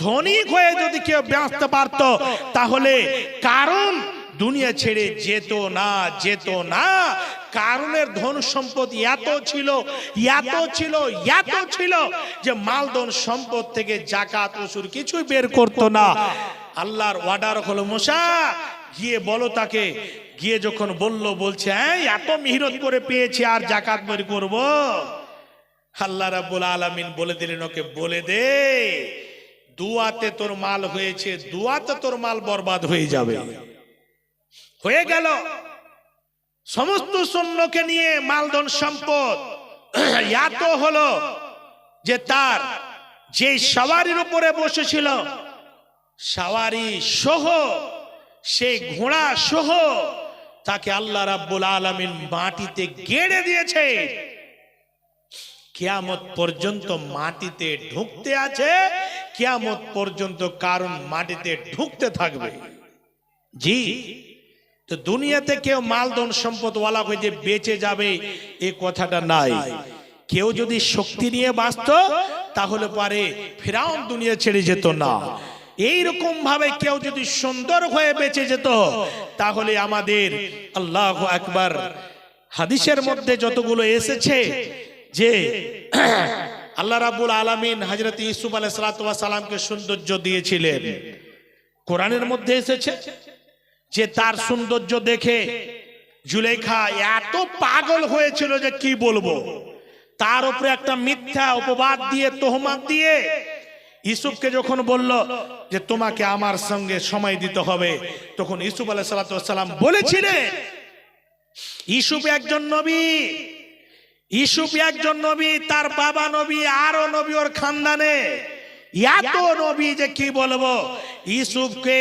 ধনী হয়ে যদি কেউ বাঁচতে পারতো, তাহলে কারণ দুনিয়া ছেড়ে যেত না। কারণের ধন সম্পদ এত ছিল যে মালধন সম্পদ থেকে জাকাত ওসুর কিছুই বের করতো না। আল্লাহর অর্ডার হলো, মুসা গিয়ে বলো তাকে। গিয়ে যখন বলছে এত মেহনত করে পেয়েছি আর জাকাত বের করব? আল্লাহ রাব্বুল আলামিন বলে দিলেন, ওকে বলে দে, দুয়াতে তোর মাল হয়েছে, দুয়াতে তোর মাল বরবাদ হয়ে যাবে। হয়ে গেল। সমস্ত সৈন্যকে নিয়ে মালধন সম্পদ এত হলো যে তার যে সওয়ারির উপরে বসেছিল, সওয়ারি সহ, সেই ঘোড়া সহ তাকে আল্লাহ রাব্বুল আলামিন মাটিতে গেড়ে দিয়েছে। কিয়ামত পর্যন্ত মাটিতে ঢুকতে আছে, কিয়ামত পর্যন্ত কারণ মাটিতে ঢুকতে থাকবে। জি, তো দুনিয়াতে কেউ মালধন সম্পদ ওয়ালা হয়ে যে বেঁচে যাবে এই কথাটা নাই। কেউ যদি শক্তি নিয়ে বাঁচত তাহলে পরে ফিরাউন দুনিয়া ছেড়ে যেত না। এইরকম ভাবে কেউ যদি সুন্দর হয়ে বেঁচে যেত তাহলে আমাদের আল্লাহু আকবার হাদিসের মধ্যে যতগুলো এসেছে যে আল্লাহ রাব্বুল আলামিন হযরত ইউসুফ আলাইহিস সালামকে সৌন্দর্য দিয়েছিলেন। কোরআনের মধ্যে এসেছে যে তার সৌন্দর্য দেখে জুলেখা এত পাগল হয়েছিল যে কি বলবো। তার উপরে একটা মিথ্যা অপবাদ দিয়ে, তোহমাত দিয়ে ইউসুফকে যখন বলল যে তোমাকে আমার সঙ্গে সময় দিতে হবে, তখন ইউসুফ আলাইহিস সালাম বলেছিলেন, ইউসুফ একজন নবী, তার বাবা নবী, আরো নবী ওর খানদানে, এত নবী যে কি বলবো। ইউসুফকে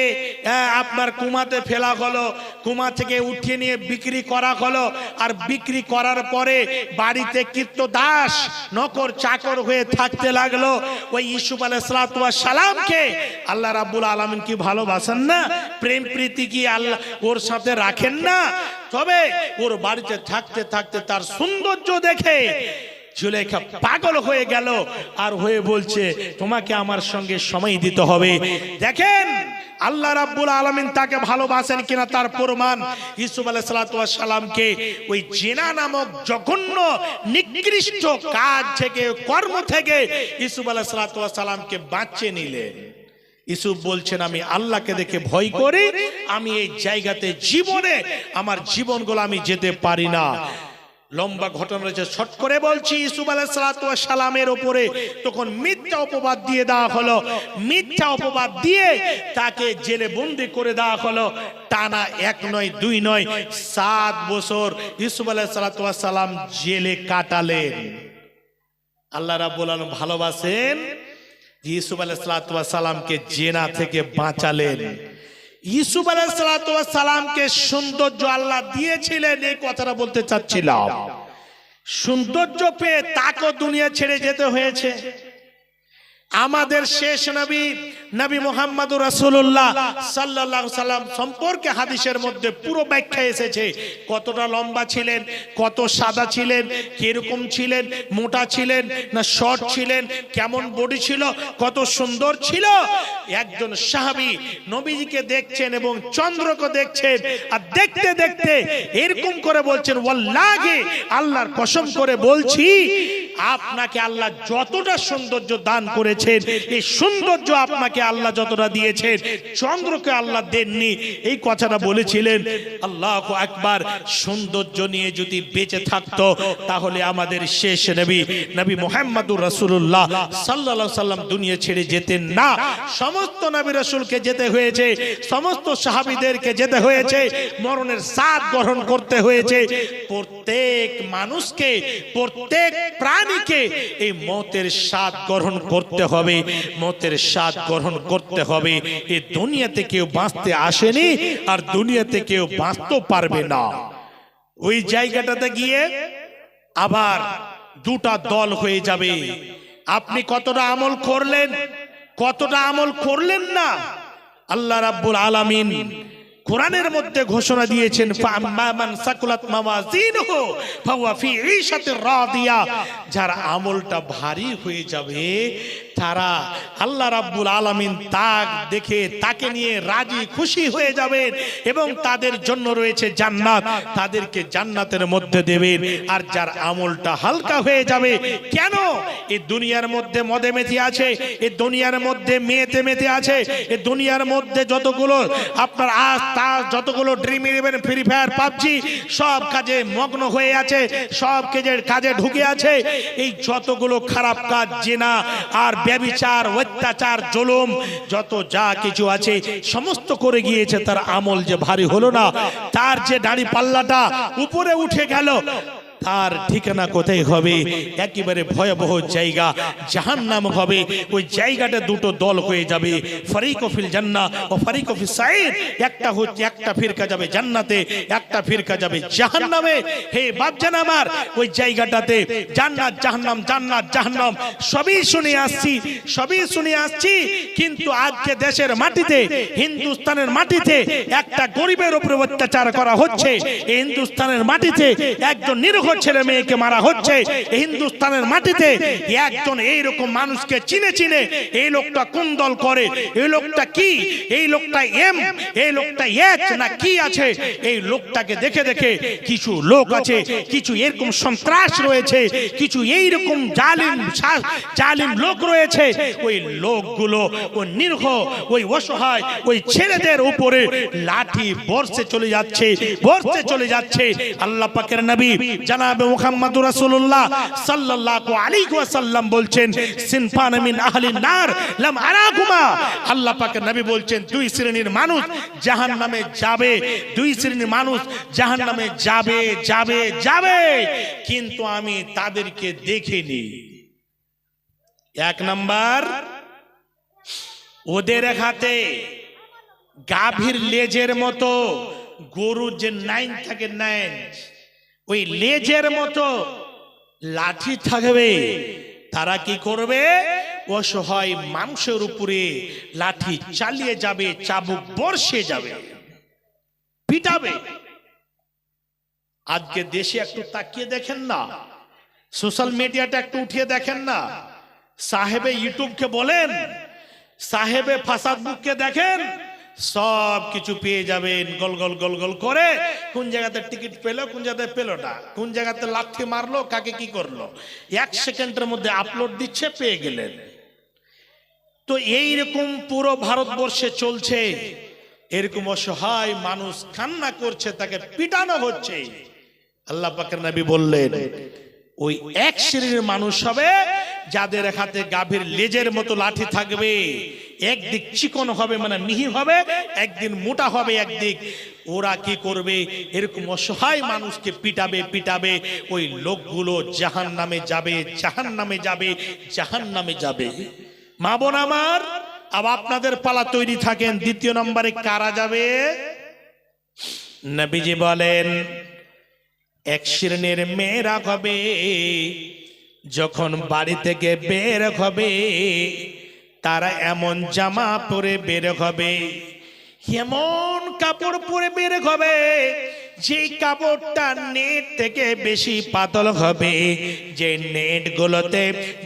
আপনার কুমাতে ফেলা হলো, কুমা থেকে উঠিয়ে নিয়ে বিক্রি করা হলো, আর বিক্রি করার পরে বাড়িতে কৃতদাস নকর চাকর হয়ে থাকতে লাগলো। ওই ইউসুফ আলাইহিস সালামকে আল্লাহ রাব্বুল আলামিন কি ভালোবাসেন না? প্রেম প্রীতি কি আল্লাহ ওর সাথে রাখেন না? তবে ওর বাড়িতে থাকতে থাকতে তার সৌন্দর্য দেখে জুলেখা পাগল হয়ে গেল, আর হয়ে বলছে তোমাকে আমার সঙ্গে সময় দিতে হবে। দেখেন আল্লাহ রাব্বুল আলামিন তাকে ভালোবাসেন কিনা তার প্রমাণ। ইউসুফ আলাইহিস সালামকে ওই জিনা নামক জঘন্য নিকৃষ্ট কাজ থেকে, কর্ম থেকে ইউসুফ আলাইহিস সালামকে বাঁচিয়ে নিলেন। ইউসুফ বলছেন আমি আল্লাহকে দেখে ভয় করি, আমি এই জায়গাতে জীবনে আমার জীবনগুলো আমি যেতে পারি না। লম্বা ঘটনা রয়েছে, শর্ট করে বলছি। ইউসুফ আলাইহিস সালামের উপরে তখন মিথ্যা অপবাদ দিয়ে দেওয়া হলো, মিথ্যা অপবাদ দিয়ে তাকে জেলে বন্দি করে দেওয়া হলো। টানা 1 নয় 2 নয় 7 বছর ইউসুফ আলাইহিস সালাম জেলে কাটালেন। আল্লাহ রাব্বুল আলামিন ভালোবাসেন, ইউসুফ আলাইহিস সালামকে জেনা থেকে বাঁচালেন। ইউসুফ আলাইহিস সালামকে সৌন্দর্য আল্লাহ দিয়েছিলেন, এই কথাটা বলতে চাচ্ছিলাম। সৌন্দর্য পেয়ে তাকে দুনিয়া ছেড়ে যেতে হয়েছে। আমাদের শেষ নবী মুহাম্মদুর রাসূলুল্লাহ সাল্লাল্লাহু আলাইহি সাল্লাম সম্পর্কে হাদিসের মধ্যে পুরো ব্যাখ্যা এসেছে। কতটা লম্বা ছিলেন, কত সাদা ছিলেন, কিরকম ছিলেন, মোটা ছিলেন না শর্ট ছিলেন, কেমন বডি ছিল, কত সুন্দর ছিল। একজন সাহাবী নবীজিকে দেখছেন এবং চন্দ্রকে দেখছেন, আর দেখতে দেখতে এরকম করে বলছেন, ওয়াল্লাহি আল্লাহর কসম করে বলছি, আপনাকে আল্লাহ যতটা সৌন্দর্য দান করেছেন, এই সৌন্দর্য আপনাকে আল্লাহ যতটা দিয়েছেন চন্দ্রকে আল্লাহ দেননি। এই কথাটা বলেছিলেন। আল্লাহু আকবার। সৌন্দর্য নিয়ে যদি বেঁচে থাকতো তাহলে আমাদের শেষ নবী মুহাম্মদুর রাসূলুল্লাহ সাল্লাল্লাহু আলাইহি সাল্লাম দুনিয়া ছেড়ে যেতেন না। সমস্ত নবী রাসূলকে যেতে হয়েছে, সমস্ত সাহাবীদেরকে যেতে হয়েছে, মরণের স্বাদ গ্রহণ করতে হয়েছে। প্রত্যেক মানুষকে, প্রত্যেক প্রাণীকে এই মতের স্বাদ গ্রহণ করতে হবে, মতের স্বাদ গ্রহণ করতে হবে। এই দুনিয়াতে কেউ বাঁচতে আসেনি, আর দুনিয়াতে কেউ বাঁচতে পারবে না। ওই জায়গাটাতে গিয়ে আবার দুটা দল হয়ে যাবে। আপনি কতটা আমল করলেন, কতটা আমল করলেন না। আল্লাহ রাব্বুল আলামিন কোরআনের মধ্যে ঘোষণা দিয়েছেন ফাম্মা মান সাকুলাত মাওয়াজিনুহু ফাহুয়া ফি ঈশাতির রাদিয়া, যার আমলটা ভারী হয়ে যাবে তারা আল্লাহ রাব্বুল আলামিন দেখে তাকে নিয়ে রাজি খুশি হয়ে যাবেন এবং তাদের জন্য রয়েছে জান্নাত, তাদেরকে জান্নাতের মধ্যে দেবেন। আর যার আমলটা হালকা হয়ে যাবে, কেন এই দুনিয়ার মধ্যে মদে মেতে আছে, এই দুনিয়ার মধ্যে মেয়েতে মেতে আছে, এই দুনিয়ার মধ্যে যতগুলো আপনার যতগুলো dream eleven, free fire, PUBG সব কাজে মগ্ন হয়ে আছে, সব কাজে ঢুকে আছে, এই যতগুলো খারাপ কাজ, জিনা আর ব্যভিচার, অত্যাচার, জুলুম, যত যা কিছু আছে সমস্ত করে গিয়েছে, তার আমল যে ভারী হলো না, তার যে দাড়ি পাল্লাটা উপরে উঠে গেল, তার ঠিকানা কোথায় হবে? একেবারে ভয়াবহ জায়গা, জাহান্নাম হবে। ওই জায়গাটা দুটো দল হয়ে যাবে, ফারিকু ফিল জান্নাহ ও ফারিকু ফিস সাঈর। একটা ফিরকা যাবে জান্নাতে, একটা ফিরকা যাবে জাহান্নামে। হে বাপজান আমার, ওই জায়গাটাতে জান্নাত জাহান্নাম, জান্নাত জাহান্নাম সবই শুনে আসছি, কিন্তু আজকে দেশের মাটিতে, হিন্দুস্তানের মাটিতে একটা গরিবের উপর অত্যাচার করা হচ্ছে। এই হিন্দুস্তানের মাটিতে একজন নিরীহ ছেলে মেয়েকে মারা হচ্ছে। হিন্দুস্তানের মাটিতে একজন এইরকম মানুষকে চিনে এই লোকটা কোন দল করে, এই লোকটা কি, এই লোকটা এম, এই লোকটা এচ না কি আছে, এই লোকটাকে দেখে কিছু লোক আছে, কিছু এরকম সন্ত্রাস রয়েছে, কিছু এইরকম জালিম লোক রয়েছে। ওই লোকগুলো ওই নিরীহ, ওই অসহায়, ওই ছেলেদের উপরে লাঠি বর্ষে চলে যাচ্ছে। আল্লাহ পাকের নবী জনাবে মুহাম্মদুর রাসূলুল্লাহ সাল্লাল্লাহু আলাইহি ওয়াসাল্লাম বলছেন, সিনফান মিন আহলিন নার লাম আরাকুমা। আল্লাহ পাকের নবী বলছেন, দুই শ্রেণীর মানুষ জাহান্নামে যাবে, দুই শ্রেণীর মানুষ জাহান্নামে যাবে, কিন্তু আমি তাদেরকে দেখিনি। এক নাম্বার, ওদের হাতে গাভীর লেজের মতো, গরুর যে নাইন থাকে, নাইন, ওই লেজের মতো লাঠি থাকবে। তারা কি করবে? অসহায় মানুষের উপরে লাঠি চালিয়ে যাবে, চাবুক বর্ষে যাবে, পিটাবে। আজকে দেশে একটু তাকিয়ে দেখেন না, সোশ্যাল মিডিয়াটা একটু উঠিয়ে দেখেন না, সাহেবে ইউটিউবকে বলেন, সাহেবে ফেসবুককে দেখেন, সব কিছু পেয়ে যাবেন। গল করে কোন জায়গাতে টিকিট পেলো, কোন জায়গাতে পেলো না, কোন জায়গাতে লাথি মারলো, কাকে কি করলো, 1 সেকেন্ডের মধ্যে আপলোড দিচ্ছে, পেয়ে গেলেন। তো এইরকম পুরো ভারতবর্ষে চলছে। এরকম অসহায় মানুষ কান্না করছে, তাকে পিটানো হচ্ছে। আল্লাহ পাকের নবী বললেন, ওই এক শ্রেণীর মানুষ হবে যাদের হাতে গাভীর লেজের মতো লাঠি থাকবে। একদিক চিকন হবে, মানে মিহি হবে, একদিন মোটা হবে একদিক। ওরা কি করবে? এরকম অসহায় মানুষকে পিটাবে। ওই লোকগুলো জাহান্নামে যাবে। মা বোন আমার, আবার আপনাদের পালা তৈরি থাকেন। দ্বিতীয় নম্বরে কারা যাবে? নবীজি বলেন, এক শ্রেণীর মেয়েরা হবে, যখন বাড়ি থেকে বের হবে, তারা এমন জামা পরে বের হবে, এমন কাপড় পরে বের হবে, যে কাপড়টা নেট থেকে বেশি পাতল হবে, যে নেটগুলোতে,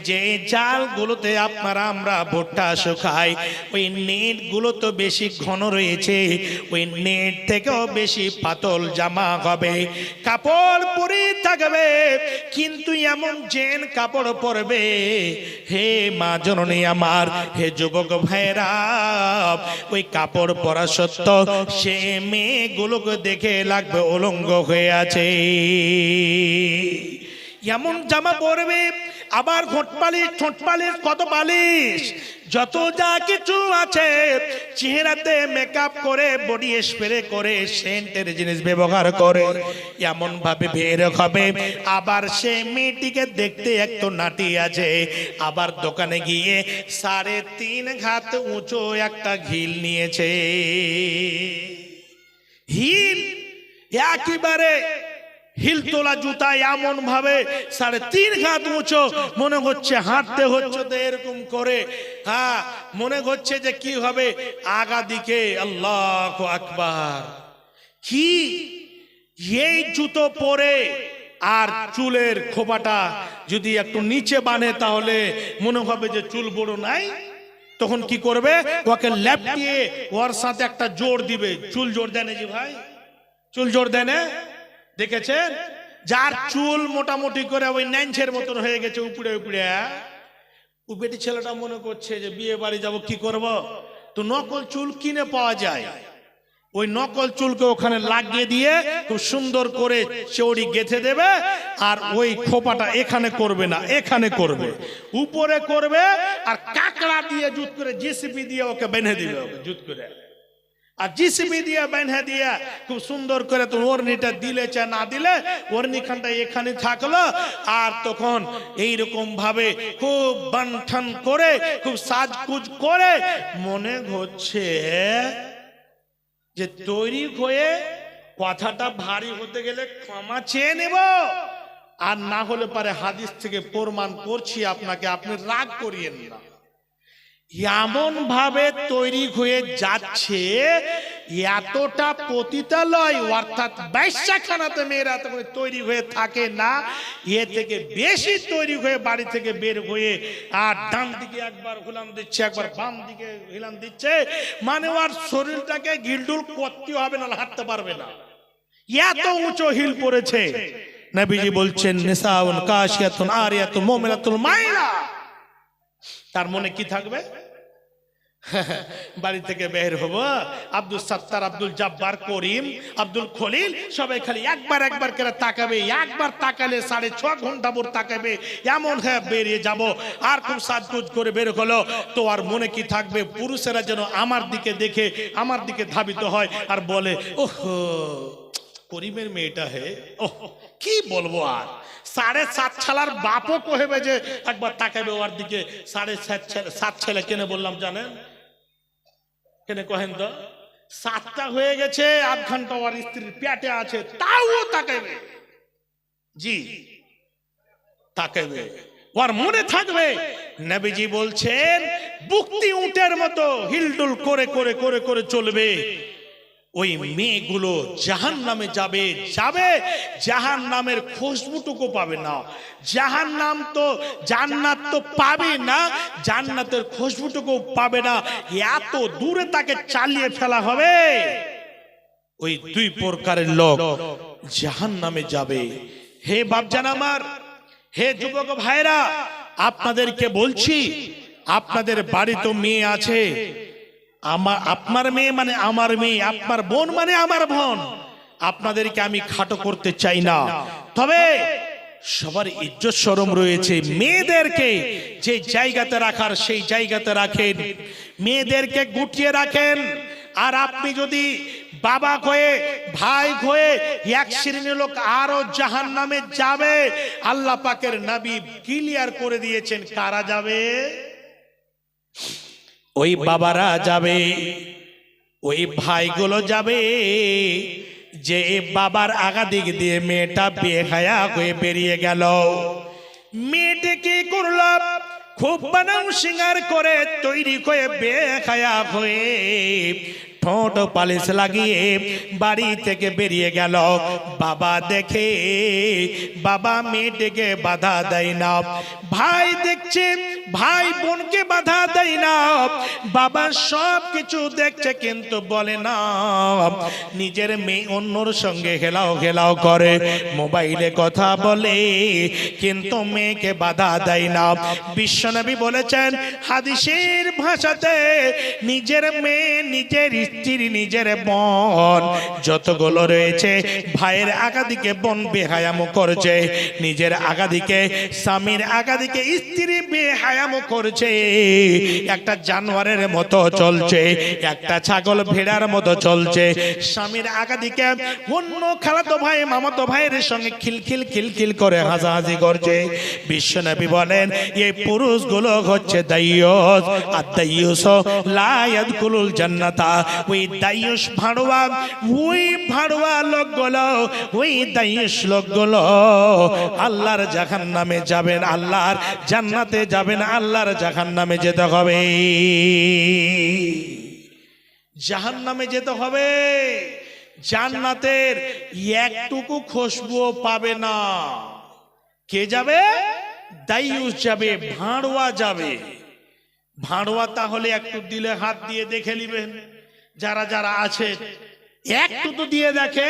যে জালগুলোতে আমরা ভুট্টা শুকাই, ওই নেটগুলো তো বেশি ঘন রয়েছে, ওই নেট থেকেও বেশি পাতল জামা হবে, কাপড় পরে থাকবে। কিন্তু এমন জেন কাপড় পরবে, হে মা জননী আমার, হে যুবক ভাইরা, ওই কাপড় পরা সত্ত্বেও সে মেয়েগুলোকে দেখে লাগবে উলঙ্গ হয়ে আছে। এমন জামা পরবে, আবার ঠোঁট পালিশ, কত পালিশ, যত যা কিছু আছে, চেহারাতে মেকআপ করে, বডি স্প্রে করে, সেন্টের জিনিস ব্যবহার করে, এমন ভাবে বের হবে। আবার সে মেয়েটিকে দেখতে একটু নাটি আছে, আবার দোকানে গিয়ে 3.5 হাত উঁচু একটা হিল নিয়েছে। হিল একেবারে হিল তোলা জুতা এমন ভাবে 3.5 হাত উঁচু, মনে হচ্ছে হাঁটতে হচ্ছে তো এরকম করে। হ্যাঁ, মনে হচ্ছে যে কি হবে আগা দিকে। আল্লাহু আকবার। কি এই জুতো পরে আর চুলের খোপাটা যদি একটু নিচে বাঁধে তাহলে মনে হবে যে চুল বড় নাই। তখন কি করবে, ওকে ল্যাপটিয়ে ওর সাথে একটা জোড় দিবে। চুল জোড় দেয় না জি ভাই, চুল জোড় দেয় না? দেখেছেন যার চুল মোটামুটি করে ওই ন্যাঞ্চের মতন হয়ে গেছে উপড়ে উপড়ে, ও বেটি ছেলেটা মনে করছে যে বিয়ে বাড়ি যাব, কি করব, তো নকল চুল কিনে পাওয়া যায়। ওই নকল চুলকে ওখানে লাগিয়ে দিয়ে খুব সুন্দর করে চৌড়ি গেঁথে দেবে, আর ওই খোপাটা এখানে করবে না, এখানে করবে, উপরে করবে, আর কাকড়া দিয়ে জুত করে জিসিপি দিয়ে ওকে বেঁধে দিবে, ওকে জুত করে আর জিসিপি দিয়ে বেঁধে দিয়ে খুব সুন্দর করে। তো ওড়নিটা দিলে চা না দিলে ওড়নিখানটা এখানে থাকলো, আর তখন এইরকম ভাবে খুব বানঠান করে খুব সাজকুজ করে মনে হচ্ছে যে তৈরি হয়ে কথাটা ভারী হতে গেলে ক্ষমা চেয়ে নেব, আর না হলে পারে হাদিস থেকে প্রমাণ করছি আপনাকে, আপনি রাগ করিয়েন না। এমন ভাবে তৈরি হয়ে যাচ্ছে, এতটা পতিতালয় অর্থাৎ বেশ্যাখানাতে মেয়েরা তৈরি হয়ে থাকে না, এ থেকে বেশি তৈরি হয়ে বাড়ি থেকে বের হয়ে আর ডান দিকে একবার হিলান দিচ্ছে, একবার বাম দিকে হিলান দিচ্ছে, মানে ওর শরীরটাকে গিলডুল করতে হবে না, হাঁটতে পারবে না, এত উঁচু হিল পড়েছে। নবীজি বলছেন নিসাউন কাশিয়াতুন আরিয়াতুন মুমিনাতুল মাইলা। তার মনে কি থাকবে, বাড়ি থেকে বের হব, আব্দুল সত্তার, আব্দুল জব্বার, করিম, আব্দুল খলিল সবাই খালি একবার একবার করে তাকাবে, একবার তাকালে 6.5 ঘন্টা ভোর তাকাবে, এমন হ্যাঁ বেরিয়ে যাব। আর খুব সাজগুজ করে বের হলো, তো আর মনে কি থাকবে, পুরুষেরা যেন আমার দিকে দেখে আমার দিকে ধাবিত হয় আর বলে ওহো করিমের মেয়েটা হে, ওহ কি বলবো। আর 7.5 ছালার বাপও কহেবে যে একবার তাকাবে ওর দিকে। 7.5 ছেলে কেন বললাম জানেন, কেন কহেন তো, 7টা হয়ে গেছে, 8 ঘন্টা ওর স্ত্রীর পেটে আছে, তাও তাকাবে, জি তাকাবে, ওর মনে থাকবে। নবীজি বলছেন বুকতি উটের মতো হিলডুল করে করে করে করে চলবে। ওই মেয়েগুলো জাহান্নামে যাবে, যাবে জাহান্নামের খুশবুটুকু পাবে না। জাহান্নাম তো জান্নাত তো পাবে না, জান্নাতের খুশবুটুকু পাবে না, এত দূরে তাকে চালিয়ে ফেলা হবে। ওই 2 প্রকারের লোক জাহান্নামে যাবে। হে বাপজান আমার, হে যুবক ভাইরা, আপনাদেরকে বলছি, আপনাদের বাড়ি তো মেয়ে আছে, আপনার মেয়ে মানে আমার মেয়ে, আপনার বোন মানে আমার বোন, আপনাদেরকে আমি খাটো করতে চাই না, তবে সবার ইজ্জত শরম রয়েছে। মেয়েদেরকে যে জায়গাতে রাখার সেই জায়গাতে রাখেন, মেয়েদেরকে গুটিয়ে রাখেন। আর আপনি যদি বাবা হয়ে ভাই হয়ে এক শ্রেণীর লোক আরো জাহান্নামে যাবে, আল্লাহ পাকের নবী ক্লিয়ার করে দিয়েছেন কারা যাবে। ওই বাবারা যাবে, ওই ভাইগুলো যাবে যে বাবার আগা দিক দিয়ে মেয়েটা বেহায়া হয়ে বেরিয়ে গেল। মেয়েটা কি করল, খুব বানাম সিঙ্গার করে তৈরি হয়ে বেহায়া হয়ে ঠোঁট পালিশ লাগিয়ে বাড়ি থেকে বেরিয়ে গেল। বাবা দেখে, বাবা মেয়েটিকে বাধা দেয় না, ভাই দেখছে ভাই বোনকে বাধা দেয় না, বাবা সব কিছু দেখছে কিন্তু বলে না। নিজের মেয়ে অন্যর সঙ্গে হেলাও হেলাও করে, মোবাইলে কথা বলে, কিন্তু মেয়েকে বাধা দেয় না। বিশ্বনবী বলেছেন হাদিসের ভাষাতে, নিজের মেয়ে, নিজের স্ত্রী, নিজের বোন যতগুলো রয়েছে, ভাইয়ের আগাদিকে বোন বেহায়ামো করছে, নিজের আগাদিকে স্বামীর আগাদিকে স্ত্রী বেহায়া কায়ামও করছে, একটা জানোয়ারের মতো চলছে, একটা ছাগল ভেড়ার মতো চলছে, স্বামীর আগাদিকে অন্য খালাতো ভাই মামাতো ভাইয়ের সঙ্গে খিলখিল খিলখিল করে হাসাহাসি করছে। বিশ্বনবী বলেন এই পুরুষগুলো হচ্ছে দাইয়ুস, আর দাইয়ুস লা ইয়াদখুলুল জান্নাতা। ওই দাইয়ুস ভাড়ুয়া, ওই ভাড়ুয়া লোকগুলো, ওই দাইয়ুস লোকগুলো আল্লাহর জাহান্নামে যাবেন, আল্লাহর জান্নাতে যাবেন, আল্লাহর জাহান্নামে যেতে হবে, জাহান্নামে যেতে হবে। জান্নাতের একটুকু খুশবুও পাবে না। কে যাবে? দাইয়ুস যাবে, ভাড়ুয়া যাবে। ভাড়ুয়া তাহলে একটু দিলে হাত দিয়ে দেখে নিবেন, যারা যারা আছে একটু তো দিয়ে দেখে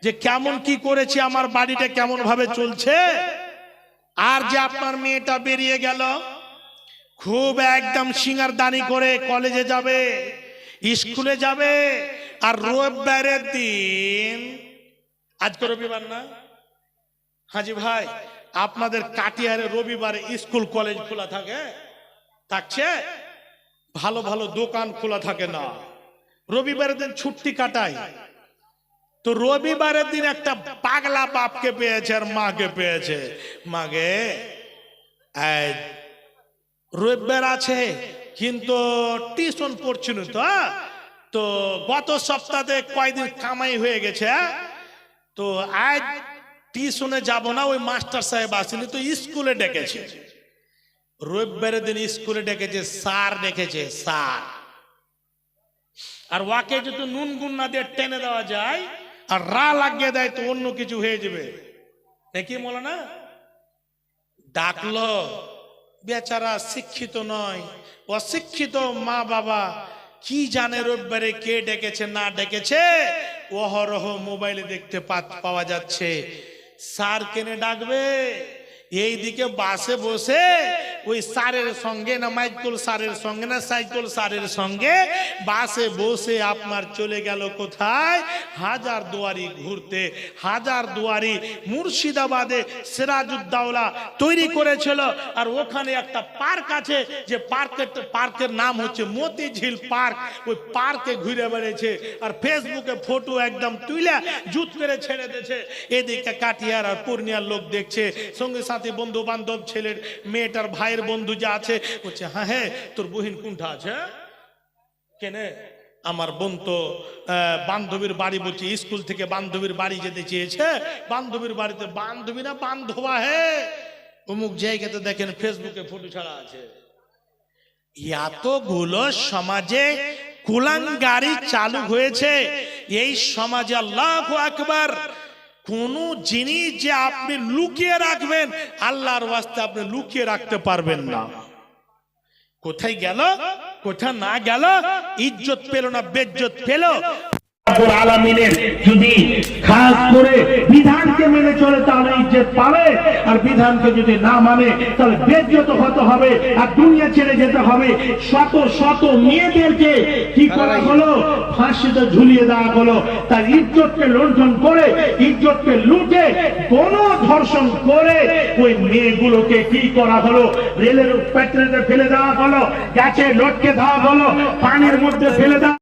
যে কেমন কি করেছে, আমার বাড়িটা কেমন ভাবে চলছে। আর যে আপনার মেয়েটা বেরিয়ে গেল, খুব একদম সিঙ্গারদানি করে কলেজে যাবে, স্কুলে যাবে, আর রবিবারের দিন, আজকে রবিবার না হাজি ভাই, আপনাদের কাটিয়ারে রবিবারে স্কুল কলেজ খোলা থাকে? থাকছে? ভালো ভালো দোকান খোলা থাকে না, রবিবারের দিন ছুটি কাটায়। তো রবিবারের দিন একটা পাগলা বাপকে পেয়েছে আর মাকে পেয়েছে। মাগে রবিবার আছে কিন্তু টিউশন পড়ছিল, তো গত সপ্তাহে কয়দিন কামাই হয়ে গেছে, তো আজ টিউশনে যাব না, ওই মাস্টার সাহেব আসেনি, তো স্কুলে ডেকেছে। রবিবারের দিন স্কুলে ডেকেছে, স্যার ডেকেছে, স্যার। আর ওকে যদি নুন গুণ না দিয়ে টেনে দেওয়া যায় আর রা লাগিয়ে দেয় তো অন্য কিছু হয়ে যাবে নাকি, বলো না? ডাকলো, বেচারা শিক্ষিত নয়, অশিক্ষিত মা বাবা কি জানে রবিবারে কে ডেকেছে না ডেকেছে, অহরহ মোবাইলে দেখতে পাওয়া যাচ্ছে। স্যার কেনে ডাকবে, এইদিকে বাসে বসে ওই স্যারের সঙ্গে না মাইকুল স্যারের সঙ্গে না সাইকুল স্যারের সঙ্গে বাসে বসে আপনার চলে গেল কোথায়? হাজার দুয়ারি ঘুরতে। হাজার দুয়ারি মুর্শিদাবাদে সিরাজউদ্দৌলা তৈরি করেছিল, আর ওখানে একটা পার্ক আছে, যে পার্কের নাম হচ্ছে মতিঝিল পার্ক। ওই পার্কে ঘুরে বেড়েছে আর ফেসবুকে ফটো একদম তুলে জুত করে ছেড়ে দিয়েছে। এদিকে কাটিয়ার আর পূর্ণিয়ার লোক দেখছে, সঙ্গে সাথে বন্ধু বান্ধব, ছেলের মেয়েটার ভাইয়ের বন্ধু যা আছে, বলছে হ্যাঁ হ্যাঁ তোর বহিন কোনটা আছে কেনে? আমার বোন তো বান্ধবীর বাড়ি, বলছে স্কুল থেকে বান্ধবীর বাড়ি যেতে চেয়েছে, বান্ধবীর বাড়িতে বান্ধবী না বান্ধবা হে অমুক জায়গাতে দেখেন ফেসবুকে ফটো ছাড়া আছে। এতগুলো সমাজে কুলাঙ্গারি চালু হয়েছে এই সমাজে। আল্লাহু আকবার। কোন জিনিস যে আপনি লুকিয়ে রাখবেন, আল্লাহর ওয়াস্তে আপনি লুকিয়ে রাখতে পারবেন না। কোথায় গেল, কোথায় না গেল, ইজ্জত পেল না বেজ্জত পেল। আলামিনের যদি খাস করে বিধানকে মেনে চলে তাহলে ইজ্জত পাবে, আর বিধানকে যদি না মানে তাহলে বেজ্জত হতে হবে আর দুনিয়া ছেড়ে যেতে হবে। শত শত মেয়েদেরকে কি করা হলো? ফাঁসিতে ঝুলিয়ে দেওয়া হলো। তার ইজ্জতকে লুণ্ঠন করে, ইজ্জতকে লুটে গণধর্ষণ করে ওই মেয়েগুলোকে কি করা হলো? রেলের পেট্রোলে ফেলে দেওয়া হলো, গাছে লটকে দেওয়া হলো, পানির মধ্যে ফেলে দেওয়া